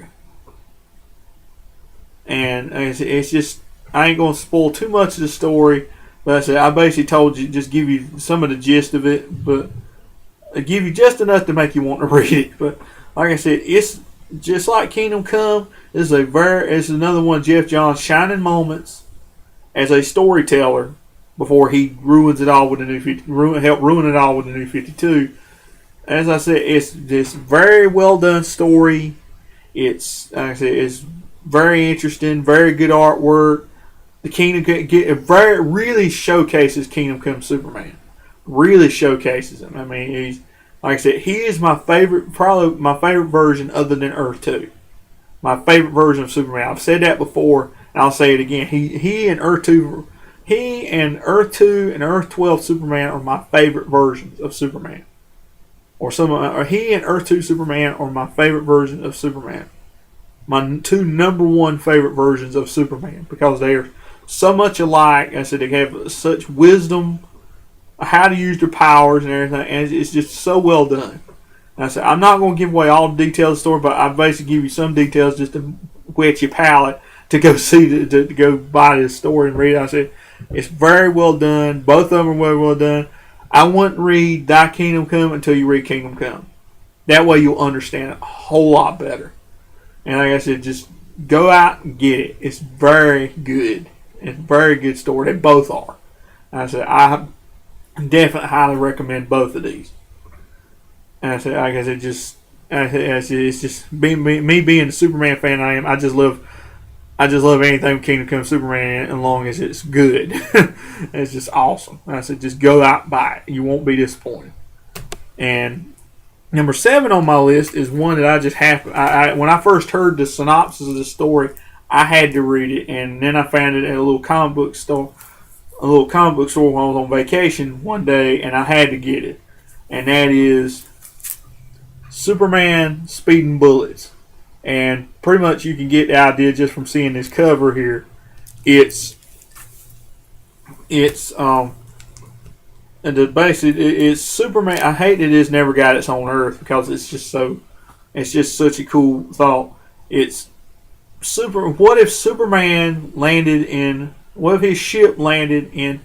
And it's just, I ain't gonna spoil too much of the story, but I basically told you, just give you some of the gist of it, but I give you just enough to make you want to read it. But like I said, it's just like Kingdom Come. It's another one of Jeff Johns' shining moments as a storyteller before he ruins it all with the new 50, help ruin it all with the new 52. As I said, it's this very well done story. It's, like I said, it's very interesting, very good artwork. The really showcases Kingdom Come Superman. Really showcases him. I mean, he's, like I said, he is my favorite, probably my favorite version other than Earth 2. My favorite version of Superman. I've said that before, and I'll say it again. He and Earth 2 and Earth 12 Superman are my favorite versions of Superman. Or he and Earth 2 Superman are my favorite version of Superman. My two number one favorite versions of Superman, because they are so much alike. I said they have such wisdom, how to use their powers and everything, and it's just so well done. And I said I'm not going to give away all the details of the story, but I basically give you some details just to whet your palate to go to go buy this story and read it. I said it's very well done. Both of them are very well done. I wouldn't read Thy Kingdom Come until you read Kingdom Come. That way you'll understand it a whole lot better. And like I said, just go out and get it. It's very good. It's a very good story. They both are. And I said, I definitely highly recommend both of these. And I said, like I said, it's just me being the Superman fan I am. I just love anything with Kingdom Come Superman as long as it's good. It's just awesome. And I said, just go out and buy it. You won't be disappointed. And number 7 on my list is one that I just have. When I first heard the synopsis of the story, I had to read it, and then I found it at a little comic book store. A little comic book store when I was on vacation one day, and I had to get it. And that is Superman Speeding Bullets. And pretty much you can get the idea just from seeing this cover here. It's Superman. I hate that it's never got its own Earth because it's just such a cool thought. What if Superman what if his ship landed in,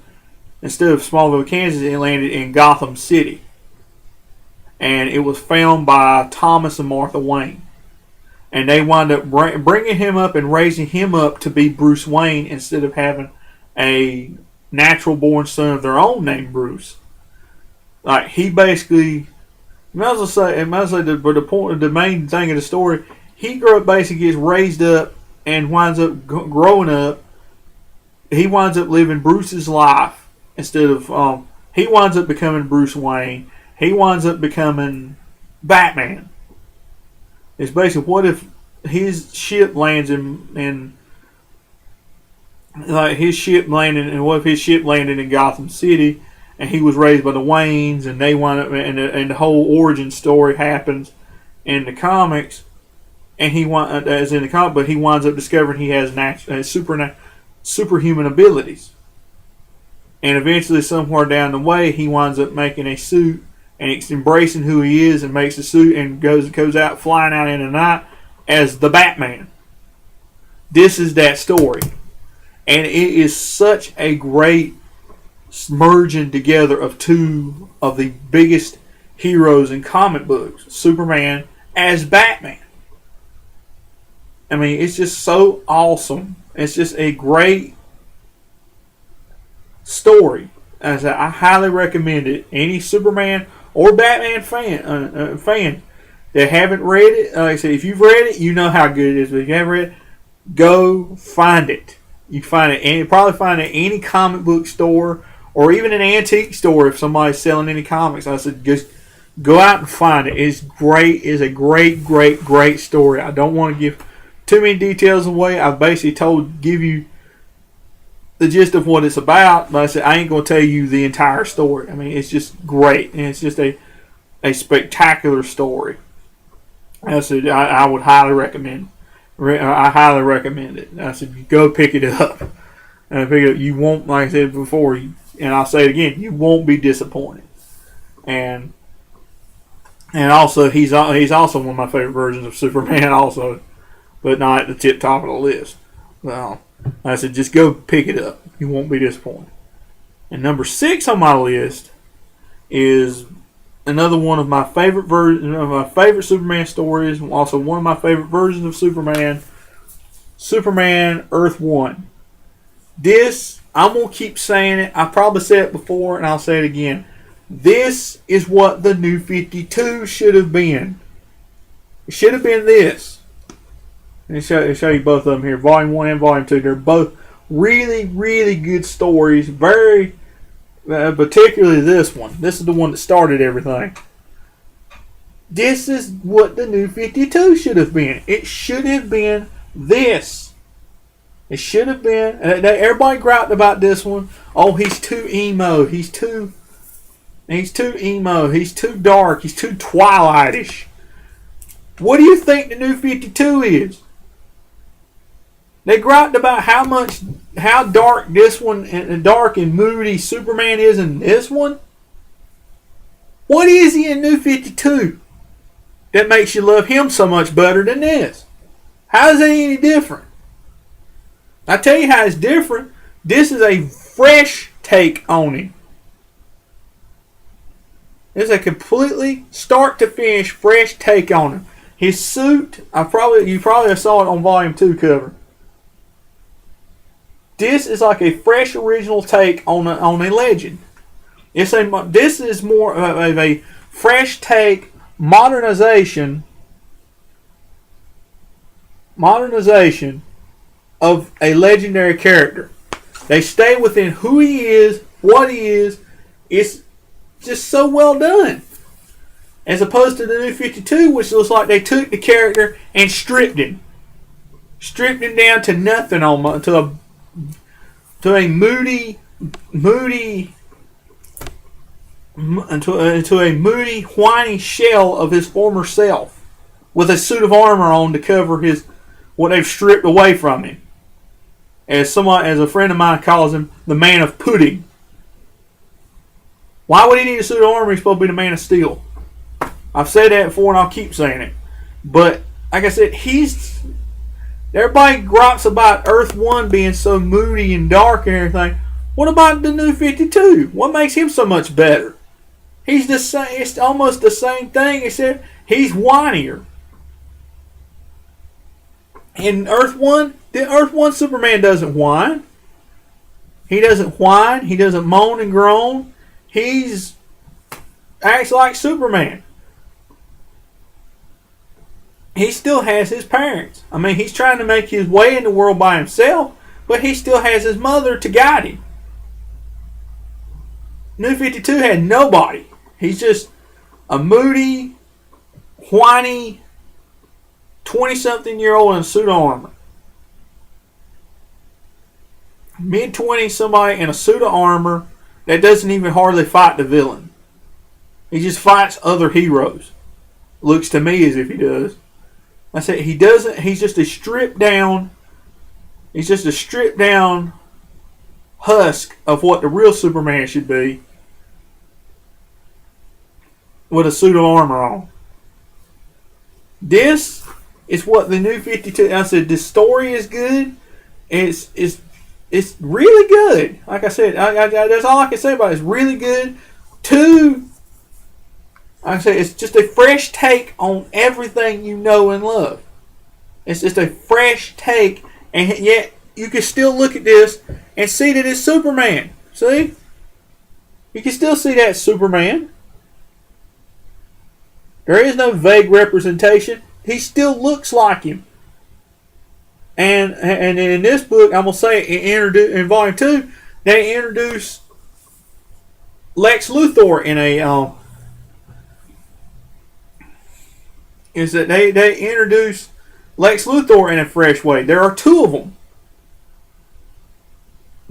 instead of Smallville, Kansas, it landed in Gotham City, and it was found by Thomas and Martha Wayne, and they wound up bringing him up and raising him up to be Bruce Wayne instead of having a natural born son of their own named Bruce. Like, he basically, the main thing of the story, he basically gets raised up and winds up growing up. He winds up living Bruce's life instead of, he winds up becoming Bruce Wayne. He winds up becoming Batman. It's basically, what if his ship lands in what if his ship landed in Gotham City, and he was raised by the Waynes, and they wind up, and the whole origin story happens in the comics, and he winds up discovering he has superhuman abilities, and eventually somewhere down the way he winds up making a suit, and it's embracing who he is, and makes a suit, and goes out flying out in the night as the Batman. This is that story. And it is such a great merging together of two of the biggest heroes in comic books. Superman as Batman. I mean, it's just so awesome. It's just a great story. As I highly recommend it. Any Superman or Batman fan that haven't read it, like I said, if you've read it, you know how good it is. But if you haven't read it, go find it. You find it, and you probably find it at any comic book store or even an antique store if somebody's selling any comics. I said, just go out and find it. It's great. It's a great, great, great story. I don't want to give too many details away. I've basically give you the gist of what it's about, but I said I ain't going to tell you the entire story. I mean, it's just great, and it's just a spectacular story. I said I would highly recommend. I highly recommend it. I said go pick it up. And pick it up. You won't, like I said before, and I'll say it again, you won't be disappointed. And also he's also one of my favorite versions of Superman, also, but not at the tip top of the list. So I said just go pick it up. You won't be disappointed. And number 6 on my list is another one of my favorite Superman stories. Also, one of my favorite versions of Superman. Superman Earth 1. This, I'm gonna keep saying it. I probably said it before, and I'll say it again. This is what the New 52 should have been. It should have been this. Let me show you both of them here, Volume 1 and Volume 2. They're both really, really good stories. Very. Particularly this one. This is the one that started everything. This is what the New 52 should have been. It should have been this. It should have been. Everybody griped about this one. Oh, he's too emo. He's too emo. He's too dark. He's too Twilightish. What do you think the New 52 is? They griped about how dark this one and dark and moody Superman is in this one. What is he in New 52 that makes you love him so much better than this? How is it any different? I tell you how it's different. This is a fresh take on him. It's a completely start to finish fresh take on him. His suit, you probably saw it on Volume 2 cover. This is like a fresh original take on a legend. This is more of a fresh take, modernization of a legendary character. They stay within who he is, what he is. It's just so well done. As opposed to the New 52, which looks like they took the character and stripped him down to nothing, to a moody, whiny shell of his former self, with a suit of armor on to cover what they've stripped away from him. As a friend of mine calls him, the Man of Pudding. Why would he need a suit of armor? He's supposed to be the Man of Steel. I've said that before, and I'll keep saying it. But like I said, everybody gripes about Earth 1 being so moody and dark and everything. What about the New 52? What makes him so much better? He's the same. It's almost the same thing, except he's whinier. In Earth 1, the Earth 1 Superman doesn't whine. He doesn't whine. He doesn't moan and groan. Acts like Superman. He still has his parents. I mean, he's trying to make his way in the world by himself, but he still has his mother to guide him. New 52 had nobody. He's just a moody, whiny, 20-something-year-old in a suit of armor. Mid-20s, somebody in a suit of armor that doesn't even hardly fight the villain. He just fights other heroes. Looks to me as if he does. I said he doesn't. He's just a stripped down husk of what the real Superman should be, with a suit of armor on. This is what the New 52. I said this story is good. It's really good. Like I said, that's all I can say about it. It's really good. Like I said, it's just a fresh take on everything you know and love. It's just a fresh take, and yet you can still look at this and see that it's Superman. See? You can still see that Superman. There is no vague representation. He still looks like him. And in this book, I'm gonna say in volume 2, they introduce Lex Luthor in a is that they introduce Lex Luthor in a fresh way. There are 2 of them.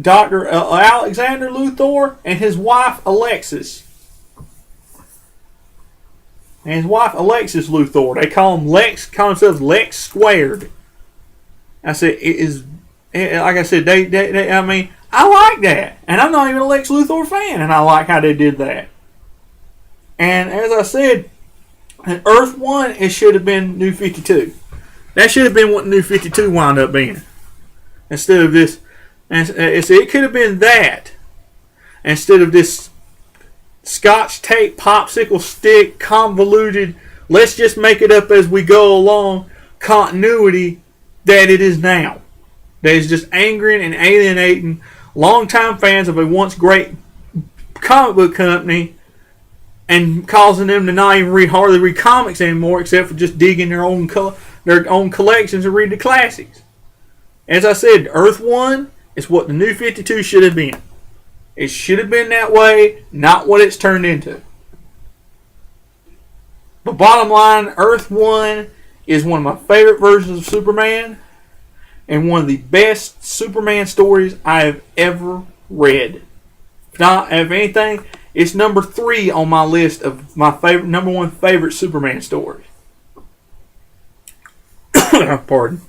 Dr. Alexander Luthor and his wife Alexis. And his wife Alexis Luthor. They call themselves Lex Squared. I said it is, like I said, they I mean, I like that. And I'm not even a Lex Luthor fan, and I like how they did that. And as I said, in Earth 1, it should have been New 52. That should have been what New 52 wound up being. Instead of this, and it could have been that. Instead of this Scotch tape, popsicle stick, convoluted, let's just make it up as we go along continuity that it is now. That is just angering and alienating longtime fans of a once great comic book company and causing them to not even hardly read comics anymore, except for just digging their own collections and read the classics. As I said, Earth 1 is what the New 52 should have been. It should have been that way, not what it's turned into. But bottom line, Earth 1 is one of my favorite versions of Superman and one of the best Superman stories I have ever read. If anything, it's number 3 on my list of my number 1 favorite Superman stories. Pardon.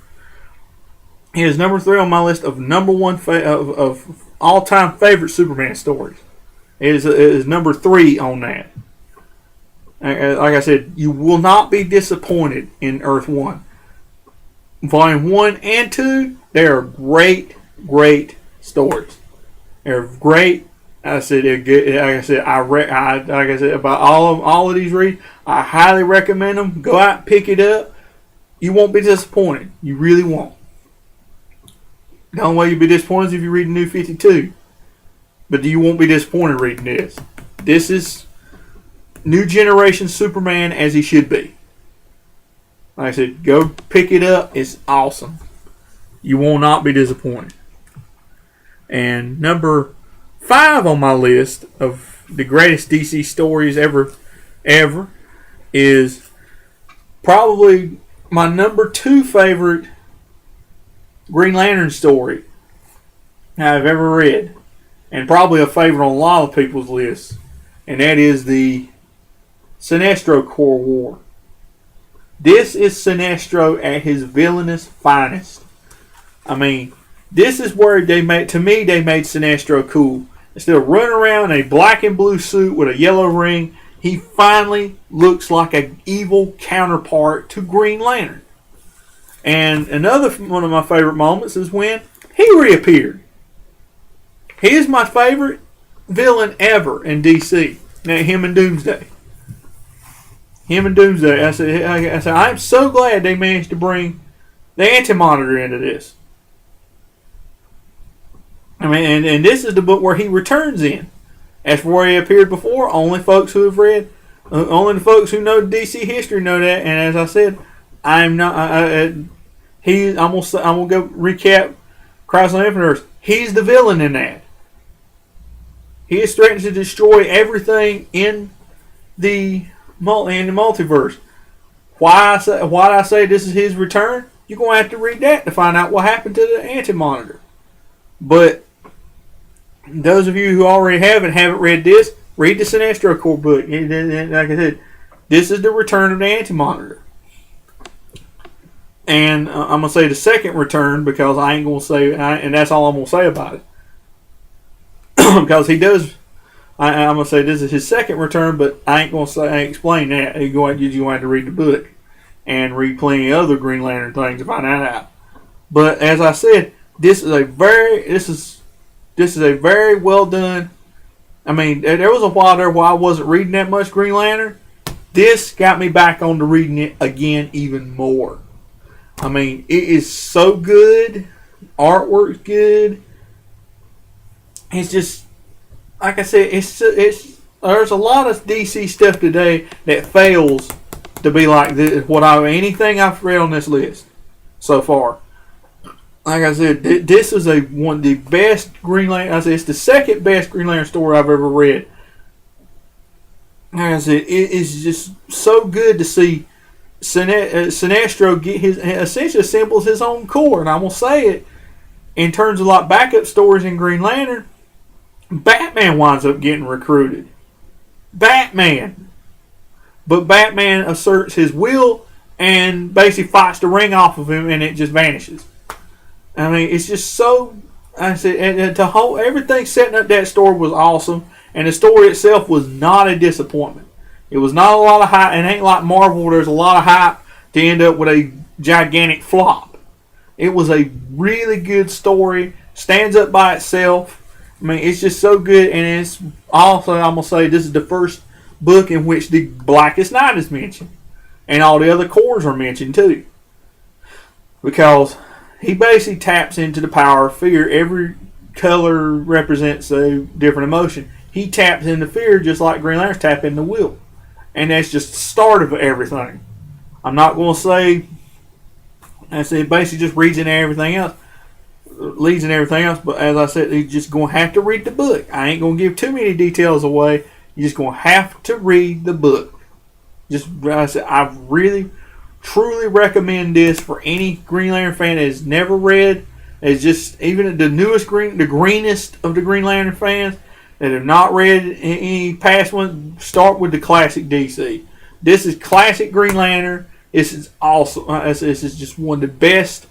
It is number 3 on my list of number 1 of all-time favorite Superman stories. It is number 3 on that. Like I said, you will not be disappointed in Earth 1. Volume 1 and 2, they are great, great stories. They're great. I said they're good. Like I said about all of these reads, I highly recommend them. Go out and pick it up. You won't be disappointed. You really won't. The only way you'll be disappointed is if you read the New 52. But you won't be disappointed reading this. This is new generation Superman as he should be. Like I said, go pick it up. It's awesome. You will not be disappointed. And number 5 on my list of the greatest DC stories ever is probably my number 2 favorite Green Lantern story I've ever read, and probably a favorite on a lot of people's lists, and that is the Sinestro Corps War. This is Sinestro at his villainous finest. I mean, this is where they made Sinestro cool. Instead of running around in a black and blue suit with a yellow ring, he finally looks like an evil counterpart to Green Lantern. And another one of my favorite moments is when he reappeared. He is my favorite villain ever in DC. Now, him and Doomsday. I said, I'm so glad they managed to bring the Anti-Monitor into this. I mean, and this is the book where he returns in. As for where he appeared before, only the folks who know DC history know that. And as I said, I'm not. I'm gonna go recap Crisis on Infinite Earths. He's the villain in that. He is threatening to destroy everything in the multiverse. Why I say this is his return? You're gonna have to read that to find out what happened to the Anti-Monitor. But those of you who already haven't read this, read the Sinestro Corps book. Like I said, this is the return of the Anti-Monitor. And I'm going to say the second return because I ain't going to say, and that's all I'm going to say about it. Because he does, I'm going to say this is his second return, but I ain't going to explain that. You're going to have to read the book and read plenty of other Green Lantern things to find that out. But as I said, this is a very well done. I mean, there was a while there where I wasn't reading that much Green Lantern. This got me back on to reading it again even more. I mean, it is so good. Artwork's good. It's just, like I said, there's a lot of DC stuff today that fails to be like this, anything I've read on this list so far. like I said, this is one of the best Green Lantern. I said it's the second best Green Lantern story I've ever read. Like I said, it is just so good to see Sinestro get his essentially assembles his own corps, and I'm gonna say it in terms of like backup stories in Green Lantern. Batman winds up getting recruited. Batman, but Batman asserts his will and basically fights the ring off of him, and it just vanishes. I mean, it's just so. I said, and to hold everything setting up that story was awesome, and the story itself was not a disappointment. It was not a lot of hype. It ain't like Marvel where there's a lot of hype to end up with a gigantic flop. It was a really good story. Stands up by itself. I mean, it's just so good, and it's also, I'm gonna say, this is the first book in which the Blackest Night is mentioned, and all the other cores are mentioned too, because he basically taps into the power of fear. Every color represents a different emotion. He taps into fear just like Green Lanterns tap into will. And that's just the start of everything. I'm not going to say, I said, basically just leads into everything else. But as I said, you're just going to have to read the book. I ain't going to give too many details away. You're just going to have to read the book. I said, I really, truly recommend this for any Green Lantern fan that has never read. It's just, even the greenest of the Green Lantern fans that have not read any past one, start with the classic DC. This is classic Green Lantern. This is awesome. This is just one of the best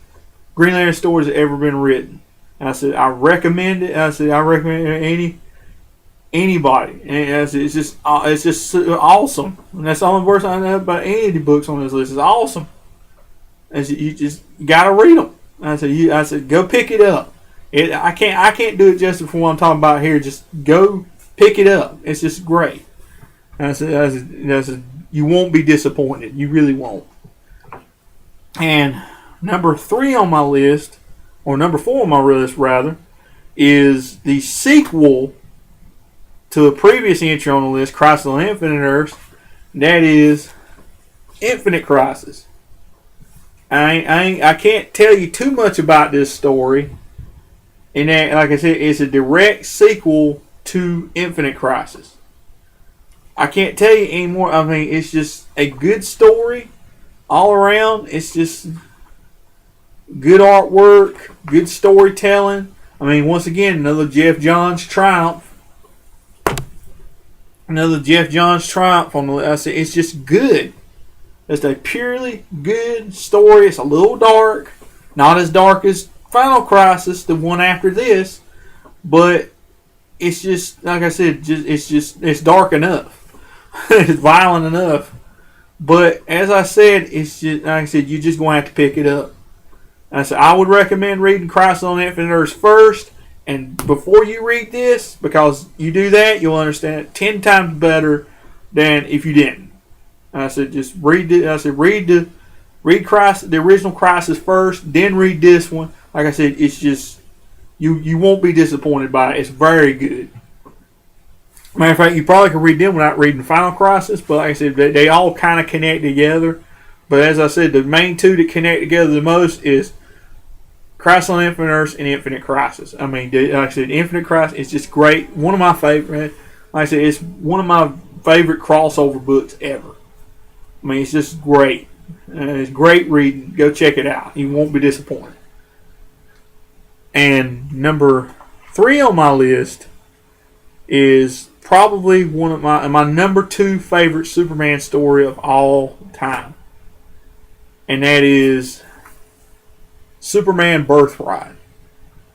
Green Lantern stories that ever been written. And I said, I recommend it. I said, I recommend it anybody. And I said, it's just awesome. And that's the only words I know about any of the books on this list. It's awesome. I said, you just gotta read them. I said, go pick it up. I can't do it justice for what I'm talking about here. Just go pick it up. It's just great. I said, you won't be disappointed. You really won't. And number 3 on my list, or number 4 on my list rather, is the sequel to a previous entry on the list, Crisis on Infinite Earths. That is Infinite Crisis. I can't tell you too much about this story. And that, like I said, it's a direct sequel to Infinite Crisis. I can't tell you anymore. I mean, it's just a good story all around. It's just good artwork, good storytelling. I mean, once again, another Jeff Johns triumph. Another Jeff Johns triumph on the list. I said, it's just good. It's a purely good story. It's a little dark. Not as dark as Final Crisis, the one after this, but it's just, like I said, it's dark enough. It's violent enough. But as I said, it's just, like I said, you're just going to have to pick it up. I said, I would recommend reading Crisis on Infinite Earths first, and before you read this, because you do that, you'll understand it 10 times better than if you didn't. And I said, just read it. I said, read Crisis, the original Crisis first, then read this one. Like I said, it's just, you won't be disappointed by it. It's very good. Matter of fact, you probably can read them without reading Final Crisis, but like I said, they all kind of connect together. But as I said, the main two that connect together the most is Crisis on Infinite Earths and Infinite Crisis. I mean, like I said, Infinite Crisis is just great. One of my favorite, like I said, it's one of my favorite crossover books ever. I mean, it's just great. It's great reading. Go check it out. You won't be disappointed. And number 3 on my list is probably one of my number 2 favorite Superman story of all time. And that is Superman Birthright. I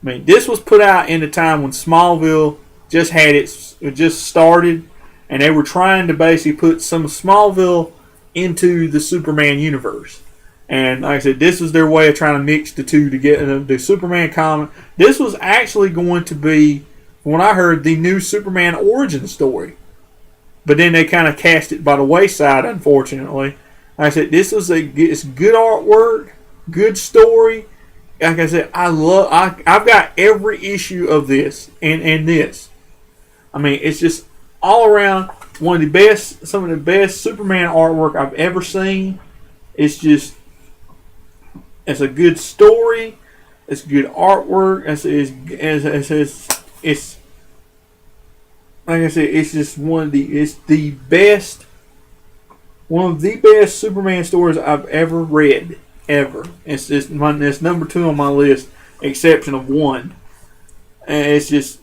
mean, this was put out in the time when Smallville just started, and they were trying to basically put some of Smallville into the Superman universe. And like I said, this was their way of trying to mix the two together. The Superman comic. This was actually going to be, from what I heard, the new Superman origin story. But then they kind of cast it by the wayside, unfortunately. Like I said, it's good artwork, good story. Like I said, I've got every issue of this and this. I mean, it's just all around some of the best Superman artwork I've ever seen. It's a good story. It's good artwork. It's like I said, it's just one of the best Superman stories I've ever read, ever. It's number 2 on my list, exception of 1. And it's just,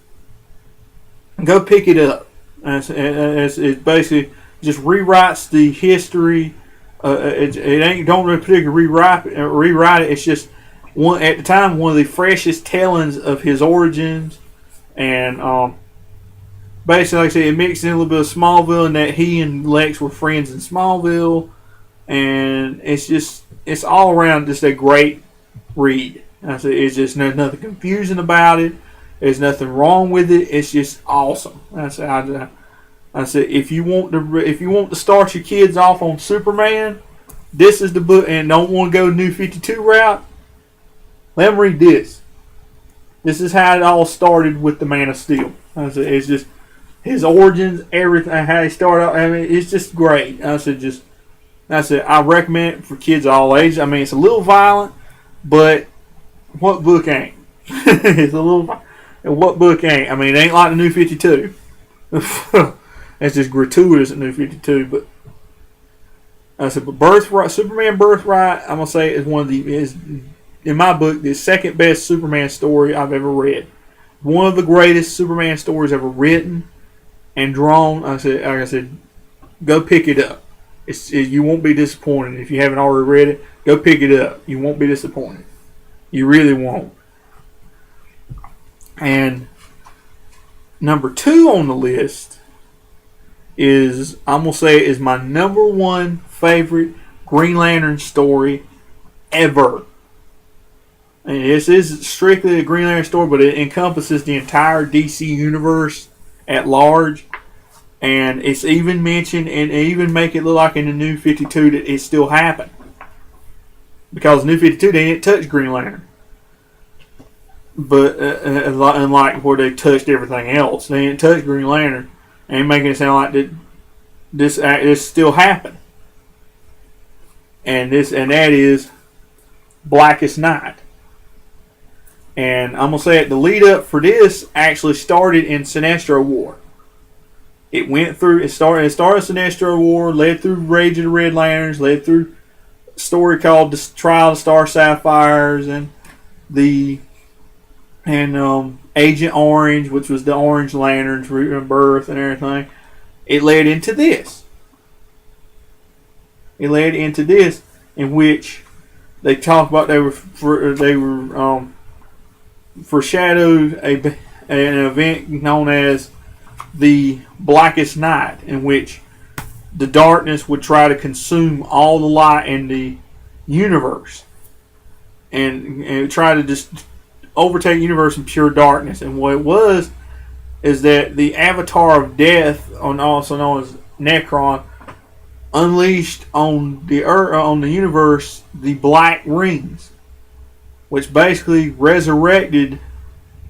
go pick it up. It basically just rewrites the history. It ain't don't particularly rewrite it. It's just at the time one of the freshest tellings of his origins, and basically, like I said, it mixed in a little bit of Smallville, and that he and Lex were friends in Smallville, and it's all around just a great read. I said it's just nothing confusing about it. There's nothing wrong with it. It's just awesome. I said if you want to start your kids off on Superman, this is the book. And don't want to go New 52 route, let them read this. This is how it all started with the Man of Steel. I said it's just his origins, everything, how he started out. I mean, it's just great. I said I recommend it for kids of all ages. I mean, it's a little violent, but what book ain't? It's a little. And what book ain't? I mean, it ain't like the New 52. It's just gratuitous at New 52. But I said, Superman Birthright, I'm gonna say is in my book the second best Superman story I've ever read. One of the greatest Superman stories ever written and drawn. Like I said, go pick it up. You won't be disappointed if you haven't already read it. Go pick it up. You won't be disappointed. You really won't. And number 2 on the list is, I'm going to say, is my number 1 favorite Green Lantern story ever. And this is strictly a Green Lantern story, but it encompasses the entire DC universe at large. And it's even mentioned, and even make it look like in the New 52 that it still happened. Because New 52, they didn't touch Green Lantern. But unlike where they touched everything else, they didn't touch Green Lantern, and making it sound like that this still happened. And that is Blackest Night. And I'm gonna say it. The lead up for this actually started in Sinestro War. It started Sinestro War, led through Rage of the Red Lanterns, led through a story called The Trial of Star Sapphires, and Agent Orange, which was the Orange Lantern's rebirth and everything. It led into this. In which they talk about they were foreshadowed an event known as the Blackest Night, in which the darkness would try to consume all the light in the universe, and try to just overtake the universe in pure darkness. And what it was is that the Avatar of Death, also known as Necron, unleashed on the universe the Black Rings, which basically resurrected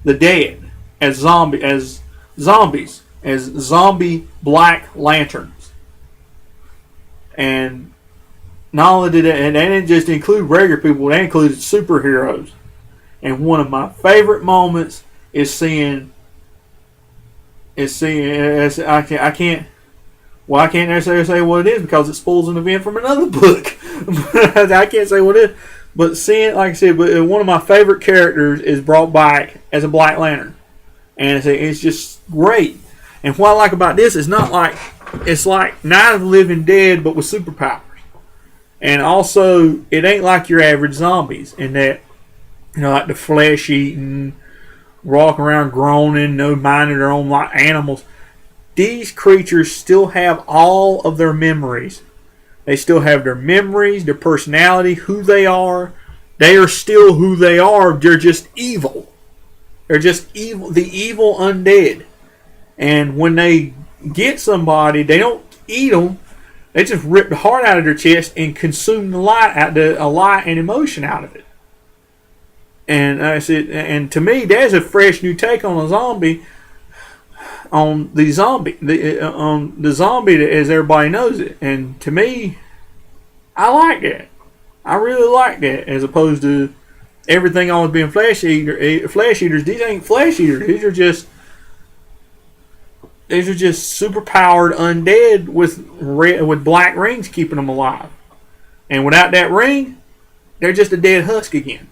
the dead as zombie Black Lanterns. And not only did it, and they didn't just include regular people, they included superheroes. And one of my favorite moments is seeing I can't necessarily say what it is because it spoils an event from another book. I can't say what it is. But seeing, like I said, one of my favorite characters is brought back as a Black Lantern. And it's just great. And what I like about this is it's like Night of the Living Dead but with superpowers. And also, it ain't like your average zombies in that, like the flesh eating, walking around groaning, no minding their own like animals. These creatures still have all of their memories. They still have their memories, their personality, who they are. They are still who they are. They're just evil. They're just evil, the evil undead. And when they get somebody, they don't eat them. They just rip the heart out of their chest and consume the light and emotion out of it. And I said, and to me, there's a fresh new take on a zombie. On the zombie as everybody knows it. And to me, I like that. I really like that, as opposed to everything always being flesh eaters. These ain't flesh eaters. These are just super powered undead with black rings keeping them alive. And without that ring, they're just a dead husk again.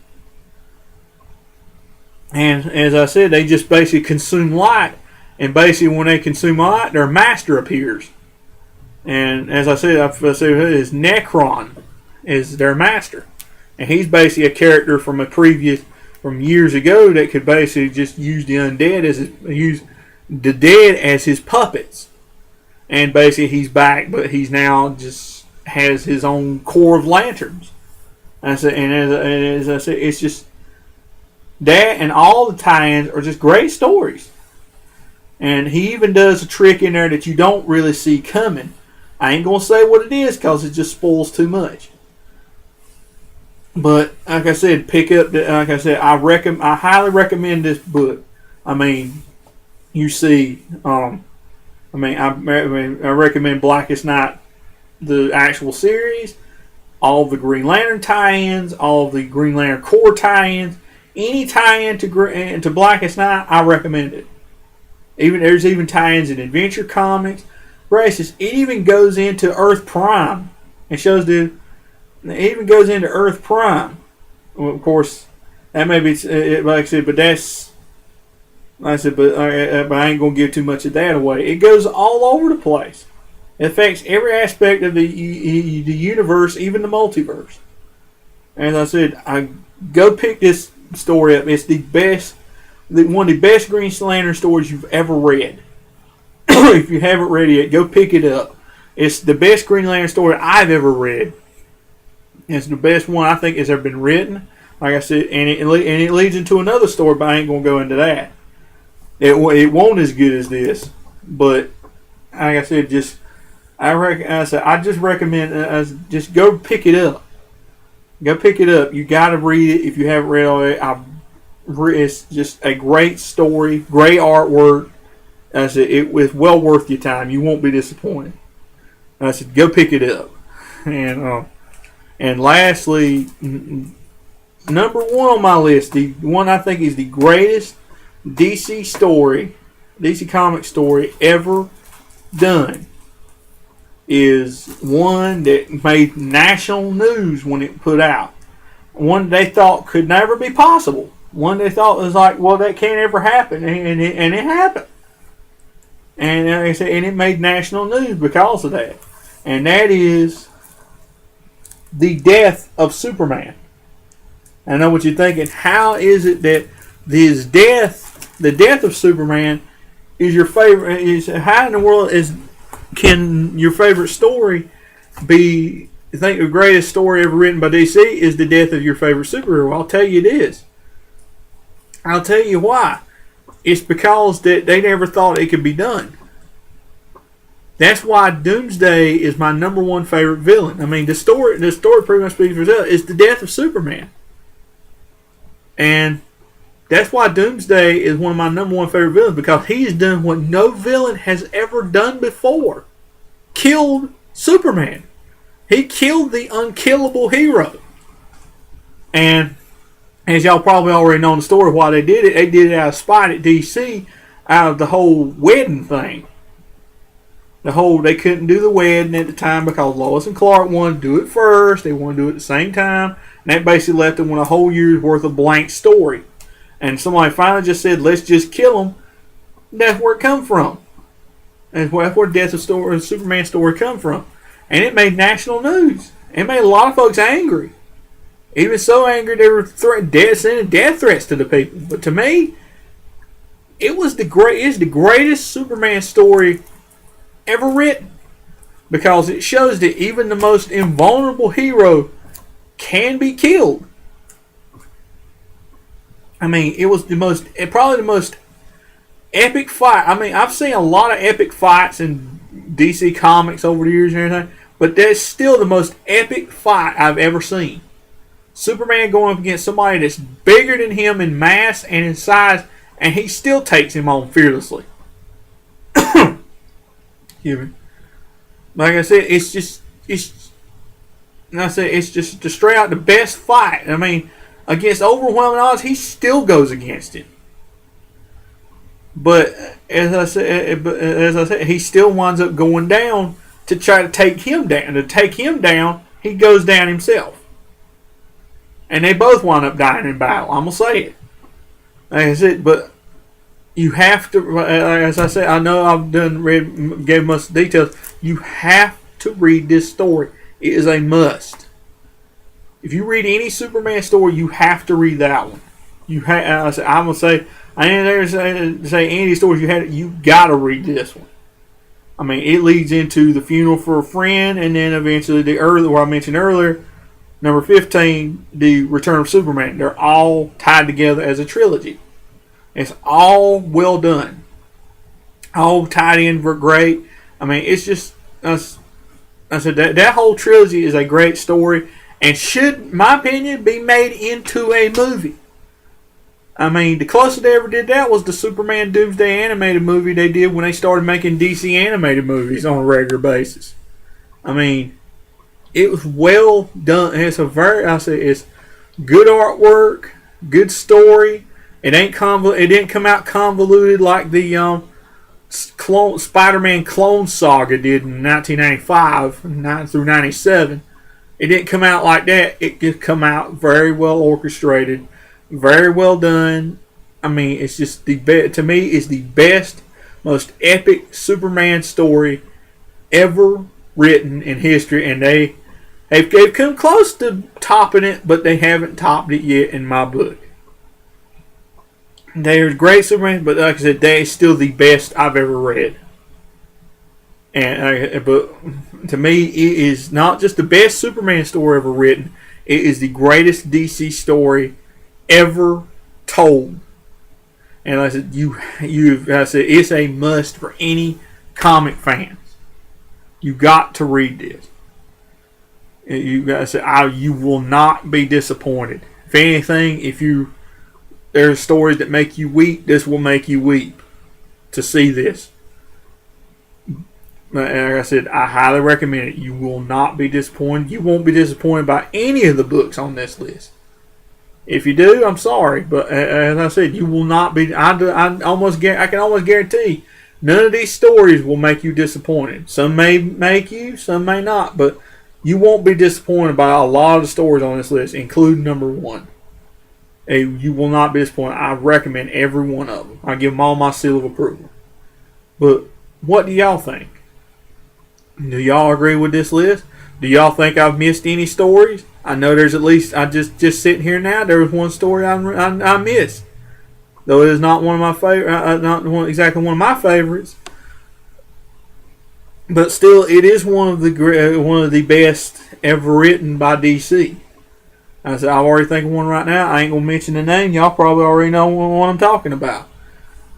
And as I said, they just basically consume light. And basically, when they consume light, their master appears. And as I said, his Necron is their master. And he's basically a character from years ago that could basically just use the undead use the dead as his puppets. And basically, he's back, but he's now just has his own corps of lanterns. And as I said, it's just that, and all the tie-ins are just great stories. And he even does a trick in there that you don't really see coming. I ain't gonna say what it is because it just spoils too much. But like I said, I highly recommend this book. I mean, you see, I recommend Blackest Night, the actual series, all the Green Lantern tie-ins, all the Green Lantern Corps tie-ins. Any tie-in to Blackest Night, I recommend it. There's even tie-ins in Adventure Comics. Gracious, it even goes into Earth Prime. It even goes into Earth Prime. Well, of course, that may be like I said, but that's like I said, but I ain't gonna give too much of that away. It goes all over the place. It affects every aspect of the universe, even the multiverse. As I said, I go pick this story up. It's one of the best Green Lantern stories you've ever read. If you haven't read it yet, go pick it up. It's the best Green Lantern story I've ever read. It's the best one I think has ever been written. Like I said, and it leads into another story, but I ain't gonna go into that. It won't as good as this, but like I said, I just recommend just go pick it up. Go pick it up. You got to read it if you haven't read it. It's just a great story, great artwork. I said it was well worth your time. You won't be disappointed. I said go pick it up. And lastly, number one on my list, the one I think is the greatest DC comic story ever done, is one that made national news when it put out. One they thought could never be possible. One they thought was like, well, that can't ever happen, and it happened. And like I said, and it made national news because of that. And that is the death of Superman. I know what you're thinking. How is it that the death of Superman is your favorite? How in the world can your favorite story be? You think the greatest story ever written by DC is the death of your favorite superhero? I'll tell you it is. I'll tell you why. It's because that they never thought it could be done. That's why Doomsday is my number one favorite villain. I mean, the story pretty much speaks for itself. It's the death of Superman. And that's why Doomsday is one of my number one favorite villains, because he's done what no villain has ever done before. Killed Superman. He killed the unkillable hero. And as y'all probably already know the story why they did it out of spite at DC, out of the whole wedding thing. They couldn't do the wedding at the time because Lois and Clark wanted to do it first. They wanted to do it at the same time. And that basically left them with a whole year's worth of blank story. And somebody finally just said, let's just kill him. That's where it come from. And that's where the death of Superman story come from. And it made national news. It made a lot of folks angry. Even so angry they were sending death threats to the people. But to me, it's the greatest Superman story ever written, because it shows that even the most invulnerable hero can be killed. I mean, it was probably the most epic fight. I mean, I've seen a lot of epic fights in DC Comics over the years and everything, but that's still the most epic fight I've ever seen. Superman going up against somebody that's bigger than him in mass and in size, and he still takes him on fearlessly. Like I said, it's just straight out the best fight. I mean, against overwhelming odds, he still goes against it. But as I said, he still winds up going down to try to take him down. To take him down, he goes down himself, and they both wind up dying in battle. I'm gonna say it. Like I said, but you have to. As I said, I know I've gave most details. You have to read this story. It is a must. If you read any Superman story, you have to read that one. I'm gonna say. I ain't there to say any stories you gotta read this one. I mean, it leads into The Funeral for a Friend, and then eventually what I mentioned earlier, number 15, The Return of Superman. They're all tied together as a trilogy. It's all well done. All tied in for great. I mean, it's just, I said that whole trilogy is a great story and should, in my opinion, be made into a movie. I mean, the closest they ever did that was the Superman Doomsday animated movie they did when they started making DC animated movies on a regular basis. I mean, it was well done. It's it's good artwork, good story. It didn't come out convoluted like the Spider-Man Clone Saga did in 1995 through 97. It didn't come out like that. It just come out very well orchestrated. Very well done. I mean, it's just to me, it's the best, most epic Superman story ever written in history, and they've come close to topping it, but they haven't topped it yet in my book. They're great Superman, but like I said, they're still the best I've ever read. But to me, it is not just the best Superman story ever written. It is the greatest DC story ever told. And like I said, it's a must for any comic fans. You got to read this. You will not be disappointed. If anything, there's stories that make you weep, this will make you weep to see this. Like I said, I highly recommend it. You will not be disappointed. You won't be disappointed by any of the books on this list. If you do, I'm sorry, but as I said, you will not be. I can almost guarantee none of these stories will make you disappointed. Some may make you, some may not, but you won't be disappointed by a lot of the stories on this list, including number 1. You will not be disappointed. I recommend every one of them. I give them all my seal of approval. But what do y'all think? Do y'all agree with this list? Do y'all think I've missed any stories? I know there's at least, I just sitting here now, there was one story I missed. Though it is not one of my favorite, exactly one of my favorites. But still, it is one of the best ever written by DC. I said, I already think of one right now. I ain't going to mention the name. Y'all probably already know what I'm talking about.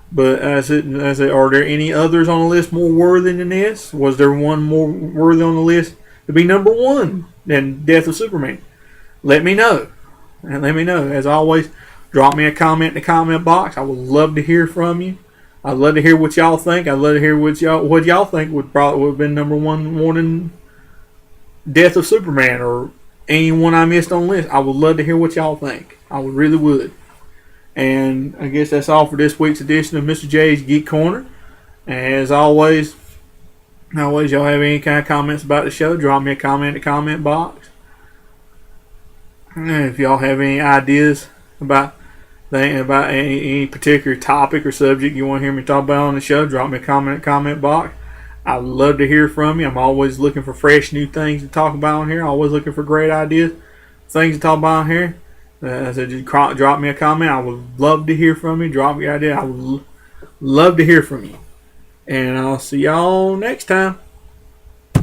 But I said, are there any others on the list more worthy than this? Was there one more worthy on the list to be number 1 than Death of Superman? Let me know. And let me know. As always, drop me a comment in the comment box. I would love to hear from you. I'd love to hear what y'all think. I'd love to hear what y'all think would have been number 1 more than Death of Superman or anyone I missed on the list. I would love to hear what y'all think. I really would. And I guess that's all for this week's edition of Mr. J's Geek Corner. And as always, y'all have any kind of comments about the show, drop me a comment in the comment box. And if y'all have any ideas about any particular topic or subject you want to hear me talk about on the show, drop me a comment in the comment box. I'd love to hear from you. I'm always looking for fresh new things to talk about on here. Always looking for great ideas, things to talk about on here. So just drop me a comment. I would love to hear from you. Drop me an idea. I would love to hear from you. And I'll see y'all next time.